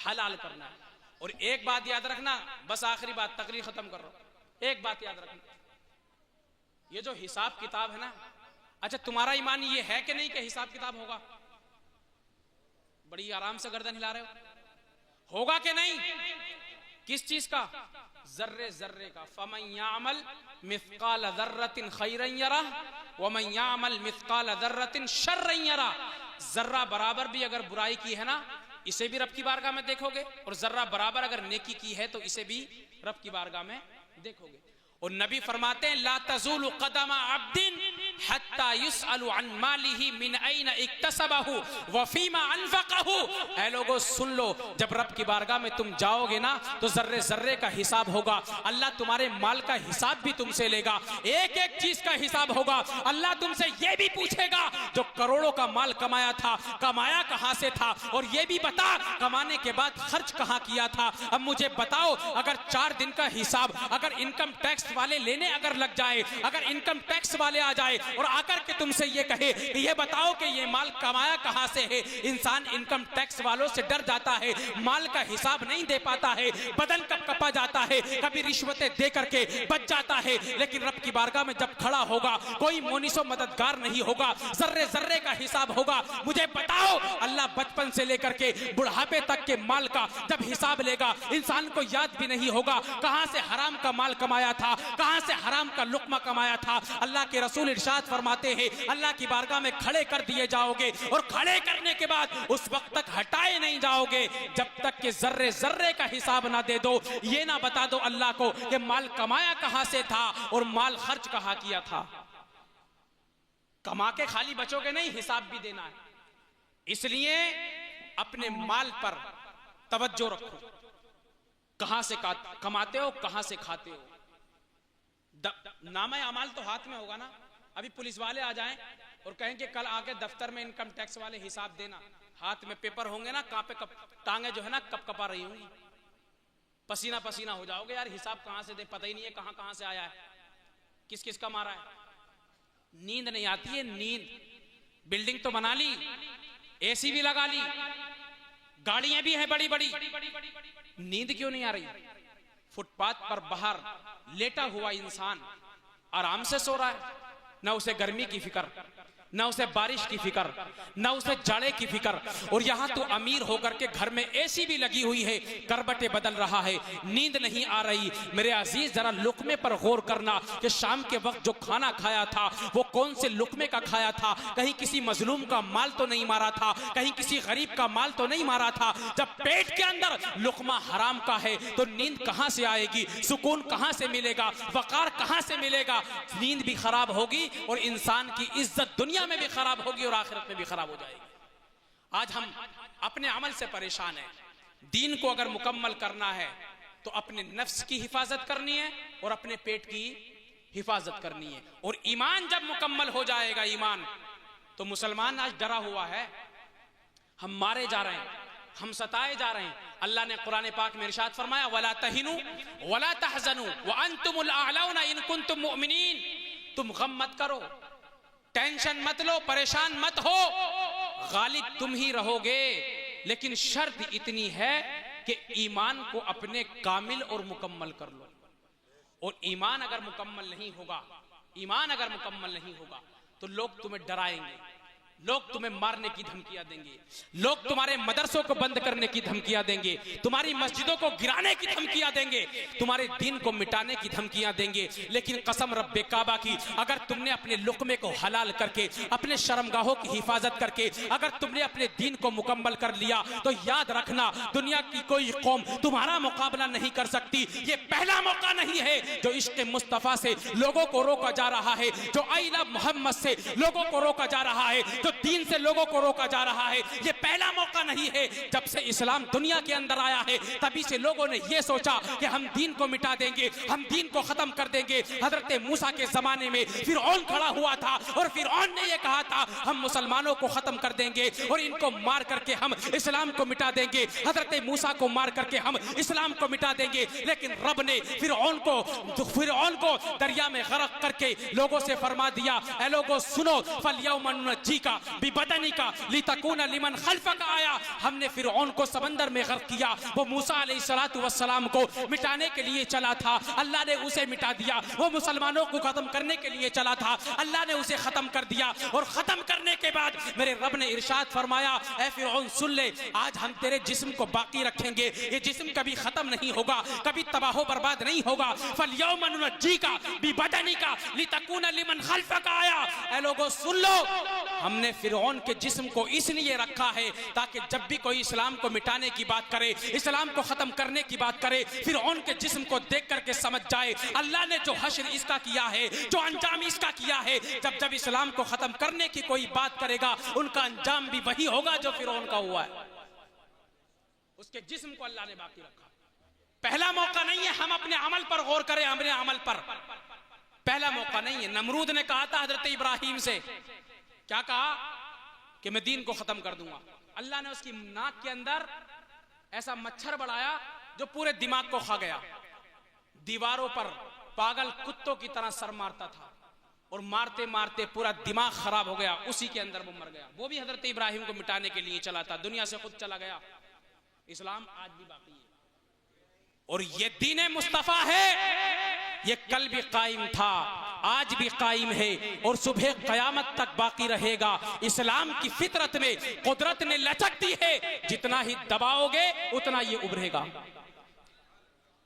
حلال کرنا ہے. اور ایک بات یاد رکھنا، بس آخری بات تقریر ختم کر رہا ہوں. ایک بات یاد رکھنا، یہ جو حساب کتاب ہے نا، اچھا تمہارا ایمان یہ ہے کہ نہیں کہ حساب کتاب ہوگا؟ بڑی آرام سے گردن ہلا رہے ہوگا کہ نہیں؟ کس چیز کا؟ ذرے ذرے کا. فمن یعمل مثقال ذرۃ خیرا یرہ ومن یعمل مثقال ذرۃ شرا یرہ. ذرہ برابر بھی اگر برائی کی ہے نا اسے بھی رب کی بارگاہ میں دیکھو گے، اور ذرہ برابر اگر نیکی کی ہے تو اسے بھی رب کی بارگاہ میں دیکھو گے. اور نبی فرماتے ہیں لا تزول قدم عبد حتی یسأل عن مالہ من این اکتسبہ وفیما انفقہ. اے لوگو سن لو، جب رب کی بارگاہ میں تم جاؤ گے نا تو ذرے ذرے کا حساب ہوگا. اللہ تمہارے مال کا حساب بھی تم سے لے گا، ایک ایک چیز کا حساب ہوگا. اللہ تم سے یہ بھی پوچھے گا جو کروڑوں کا مال کمایا تھا کمایا کہاں سے تھا، اور یہ بھی بتا کمانے کے بعد خرچ کہاں کیا تھا. اب مجھے بتاؤ اگر 4 دن کا حساب اگر انکم ٹیکس والے لینے اگر لگ جائے، اگر انکم ٹیکس والے آ جائے اور آ کر کے تم سے یہ کہے کہ یہ بتاؤ کہ یہ مال کمایا کہاں سے ہے، انسان انکم ٹیکس والوں سے ڈر جاتا ہے، مال کا حساب نہیں دے پاتا ہے، بدن کب کپا جاتا ہے، کبھی رشوتیں دے کر کے بچ جاتا ہے. لیکن رب کی بارگاہ میں جب کھڑا ہوگا کوئی مونس و مددگار نہیں ہوگا، ذرے ذرے کا حساب ہوگا. مجھے بتاؤ اللہ بچپن سے لے کر کے بڑھاپے تک کے مال کا جب حساب لے گا انسان کو یاد بھی نہیں ہوگا کہاں سے حرام کا مال کمایا تھا، کہاں سے حرام کا لقمہ کمایا تھا. اللہ کے رسول ارشاد فرماتے ہیں اللہ کی بارگاہ میں کھڑے کر دیے جاؤ گے، اور کھڑے کرنے کے بعد اس وقت تک ہٹائے نہیں جاؤ گے جب تک کہ ذرے ذرے کا حساب نہ دے دو، یہ نہ بتا دو اللہ کو کہ مال کمایا کہاں سے تھا اور مال خرچ کہاں کیا تھا. کما کے خالی بچو گے نہیں، حساب بھی دینا ہے. اس لیے اپنے مال پر توجہ رکھو، کہاں سے کماتے ہو کہاں سے کھاتے ہو. نامہ اعمال تو ہاتھ میں ہوگا نا. ابھی پولیس والے آ جائیں اور کہیں کہ کل آ کے دفتر میں انکم ٹیکس والے حساب دینا، ہاتھ میں پیپر ہوں گے نا، کہاں پہ ٹانگیں جو ہے نا کپ کپا رہی ہوں گی، پسینہ پسینہ ہو جاؤ گے. یار حساب کہاں سے دے، پتہ ہی نہیں ہے کہاں کہاں سے آیا ہے، کس کس کا مارا ہے. نیند نہیں آتی ہے نیند. بلڈنگ تو بنا لی، اے سی بھی لگا لی، گاڑیاں بھی ہیں بڑی بڑی، نیند کیوں نہیں آ رہی؟ فٹ پاتھ پر باہر لیٹا ہوا انسان آرام سے سو رہا ہے، نہ اسے گرمی کی فکر، نہ اسے بارش کی فکر، نہ اسے جاڑے کی فکر. اور یہاں تو امیر ہو کر کے گھر میں اے سی بھی لگی ہوئی ہے، کربٹیں بدل رہا ہے، نیند نہیں آ رہی. میرے عزیز ذرا لقمے پر غور کرنا کہ شام کے وقت جو کھانا کھایا تھا وہ کون سے لقمے کا کھایا تھا. کہیں کسی مظلوم کا مال تو نہیں مارا تھا، کہیں کسی غریب کا مال تو نہیں مارا تھا. جب پیٹ کے اندر لقمہ حرام کا ہے تو نیند کہاں سے آئے گی، سکون کہاں سے ملے گا، وقار کہاں سے ملے گا. نیند بھی خراب ہوگی اور انسان کی عزت دنیا میں بھی خراب ہوگی اور آخرت میں بھی خراب ہو جائے گی. آج ہم اپنے عمل سے پریشان ہیں. دین کو اگر مکمل کرنا ہے تو اپنے نفس کی حفاظت کرنی ہے اور اپنے پیٹ کی حفاظت کرنی ہے. اور ایمان جب مکمل ہو جائے گا، ایمان، تو مسلمان آج ڈرا ہوا ہے. ہم مارے جا رہے ہیں، ہم ستائے جا رہے ہیں. اللہ نے قرآن پاک میں ارشاد فرمایا وَلَا تَهِنُوا وَلَا تَحْزَنُوا وَأَنْتُمُ الْأَعْلَوْنَ إِن كُنتُم مُؤْمِنِينَ. تم غم مت کرو، ٹینشن مت لو، پریشان مت ہو، غالب تم ہی رہو گے. لیکن شرط اتنی ہے کہ ایمان کو اپنے کامل اور مکمل کر لو. اور ایمان اگر مکمل نہیں ہوگا، ایمان اگر مکمل نہیں ہوگا تو لوگ تمہیں ڈرائیں گے، لوگ تمہیں مارنے کی دھمکیاں دیں گے، لوگ تمہارے مدرسوں کو بند کرنے کی دھمکیاں دیں گے، تمہاری مسجدوں کو گرانے کی دھمکیاں دیں گے، تمہارے دین کو مٹانے کی دھمکیاں دیں گے. لیکن قسم رب کعبہ کی، اگر تم نے اپنے لقمے کو حلال کر کے، اپنے شرمگاہوں کی حفاظت کر کے، اگر تم نے اپنے دین کو مکمل کر لیا تو یاد رکھنا دنیا کی کوئی قوم تمہارا مقابلہ نہیں کر سکتی. یہ پہلا موقع نہیں ہے جو عشق مصطفیٰ سے لوگوں کو روکا جا رہا ہے، جو آئی لو محمد سے لوگوں کو روکا جا رہا ہے، جو دین سے لوگوں کو روکا جا رہا ہے. یہ پہلا موقع نہیں ہے. جب سے اسلام دنیا کے اندر آیا ہے تبھی سے لوگوں نے یہ سوچا کہ ہم دین کو مٹا دیں گے، ہم دین کو ختم کر دیں گے. حضرت موسیٰ کے زمانے میں فرعون کھڑا ہوا تھا اور فرعون نے یہ کہا تھا ہم مسلمانوں کو ختم کر دیں گے اور ان کو مار کر کے ہم اسلام کو مٹا دیں گے. حضرت موسیٰ کو مار کر کے ہم اسلام کو مٹا دیں گے. لیکن رب نے فرعون کو دریا میں غرق کر کے لوگوں سے فرما دیا اے لوگوں سنو فَالْيَوْمَ نُنَجِّيكَ بِبَدَنِكَ لِتَكُونَ لِمَنْ خَلْفَكَ آیا. ہم نے فرعون کو سمندر میں غرق کیا. وہ موسیٰ علیہ السلام کو مٹانے کے لیے چلا تھا، اللہ نے اسے مٹا دیا. وہ مسلمانوں کو ختم کرنے کے لیے چلا تھا، اللہ نے اسے ختم کر دیا. اور ختم کرنے کے بعد میرے رب نے ارشاد فرمایا اے فرعون سن لے، آج ہم تیرے جسم کو باقی رکھیں گے. یہ جسم کبھی ختم نہیں ہوگا، کبھی تباہ و برباد نہیں ہوگا. فَالْيَوْمَ نُنَجِّيكَ بِبَدَنِكَ لِتَكُونَ لِمَنْ خَلْفَكَ آیا. اے لوگوں سن لو، ہم نے فرعون کے جسم کو اس لیے رکھا ہے تاکہ جب بھی کوئی اسلام کو مٹانے کی بات کرے، اسلام کو ختم کرنے کی بات کرے، فرعون کے جسم کو دیکھ کر کے سمجھ جائے اللہ نے جو حشر اس کا کیا ہے، جو انجام اس کا کیا ہے، جب اسلام کو ختم کرنے کی کوئی بات کرے گا ان کا انجام بھی وہی ہوگا جو فرعون کا ہوا ہے. اس کے جسم کو اللہ نے باقی رکھا. پہلا موقع نہیں ہے ہم اپنے عمل پر غور کریں، اپنے عمل پر پہلا موقع نہیں ہے. نمرود نے کہا تھا حضرت ابراہیم سے، کیا کہا کہ میں دین کو ختم کر دوں گا. اللہ نے اس کی ناک کے اندر ایسا مچھر بڑھایا جو پورے دماغ کو کھا گیا. دیواروں پر پاگل کتوں کی طرح سر مارتا تھا اور مارتے مارتے پورا دماغ خراب ہو گیا، اسی کے اندر وہ مر گیا. وہ بھی حضرت ابراہیم کو مٹانے کے لیے چلا تھا، دنیا سے خود چلا گیا. اسلام آج بھی باقی ہے اور یہ دین مصطفیٰ ہے، یہ کل بھی قائم تھا، آج بھی قائم ہے اور صبح قیامت تک باقی رہے گا. اسلام کی فطرت میں قدرت نے لچک دی ہے، جتنا ہی دباؤ گے اتنا یہ ابھرے گا.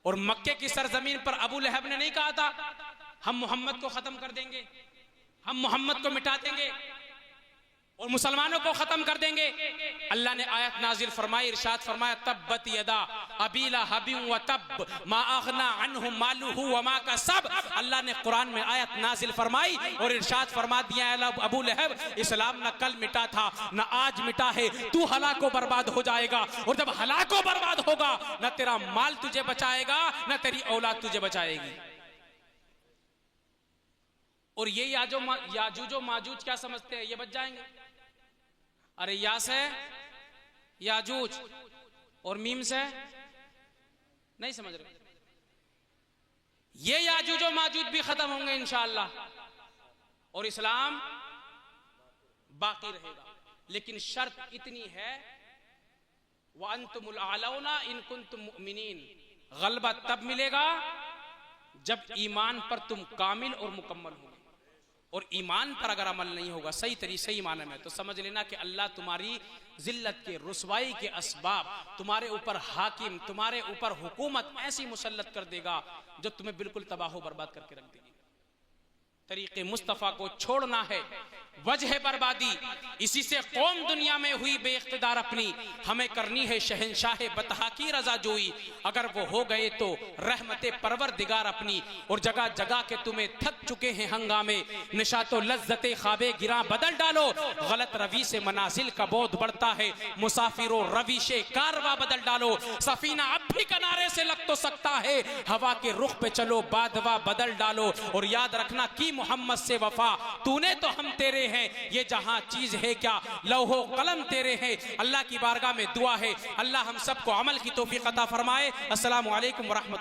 اور مکے کی سرزمین پر ابو لہب نے نہیں کہا تھا ہم محمد کو ختم کر دیں گے، ہم محمد کو مٹا دیں گے اور مسلمانوں کو ختم کر دیں گے. اللہ نے آیت نازل فرمائی، ارشاد فرمایا تبت یدا ابی لہب وتب ما اغنی عنہ مالہ وما کسب. اللہ نے قرآن میں آیت نازل فرمائی اور ارشاد فرما دیا اے ابو لہب اسلام نہ کل مٹا تھا نہ آج مٹا ہے، تو ہلاک و برباد ہو جائے گا. اور جب ہلاک و برباد ہوگا نہ تیرا مال تجھے بچائے گا نہ تیری اولاد تجھے بچائے گی. اور یہ یاجوج و ماجوج کیا سمجھتے ہیں یہ بچ جائیں گے؟ ارے یا سے یاجوج اور میم سے نہیں سمجھ رہے. یہ یاجوج و ماجوج بھی ختم ہوں گے انشاءاللہ اور اسلام باقی رہے گا. لیکن شرط اتنی ہے وَأَنْتُمُ الْأَعْلَوْنَ إِن كُنْتُم مُؤْمِنِينَ. غلبہ تب ملے گا جب ایمان پر تم کامل اور مکمل ہو. اور ایمان پر اگر عمل نہیں ہوگا صحیح معنی میں تو سمجھ لینا کہ اللہ تمہاری ذلت کے، رسوائی کے اسباب تمہارے اوپر حاکم، تمہارے اوپر حکومت ایسی مسلط کر دے گا جو تمہیں بالکل تباہ و برباد کر کے رکھ دے گی. طریق مصطفیٰ کو چھوڑنا ہے وجہ بربادی، اسی سے قوم دنیا میں ہوئی بے اقتدار اپنی، ہمیں کرنی ہے شہنشاہ بطحا کی رضا جوئی، اگر وہ ہو گئے تو رحمت پروردگار اپنی، اور جگہ جگہ کے تمہیں تھک چکے ہیں ہنگامے، نشاط و لذت خواب گراں بدل ڈالو، غلط روی سے منازل کا بودھ بڑھتا ہے، مسافر و رویش کارواں بدل ڈالو، سفینہ اب بھی کنارے سے لگ تو سکتا ہے، ہوا کے رخ پہ چلو بادوا بدل ڈالو، اور یاد رکھنا کی محمد سے وفا، تو نے تو ہم تیرے ہیں، یہ جہاں چیز ہے کیا لوح و قلم تیرے ہیں، اللہ کی بارگاہ میں دعا ہے اللہ ہم سب کو عمل کی توفیق عطا فرمائے۔ السلام علیکم ورحمۃ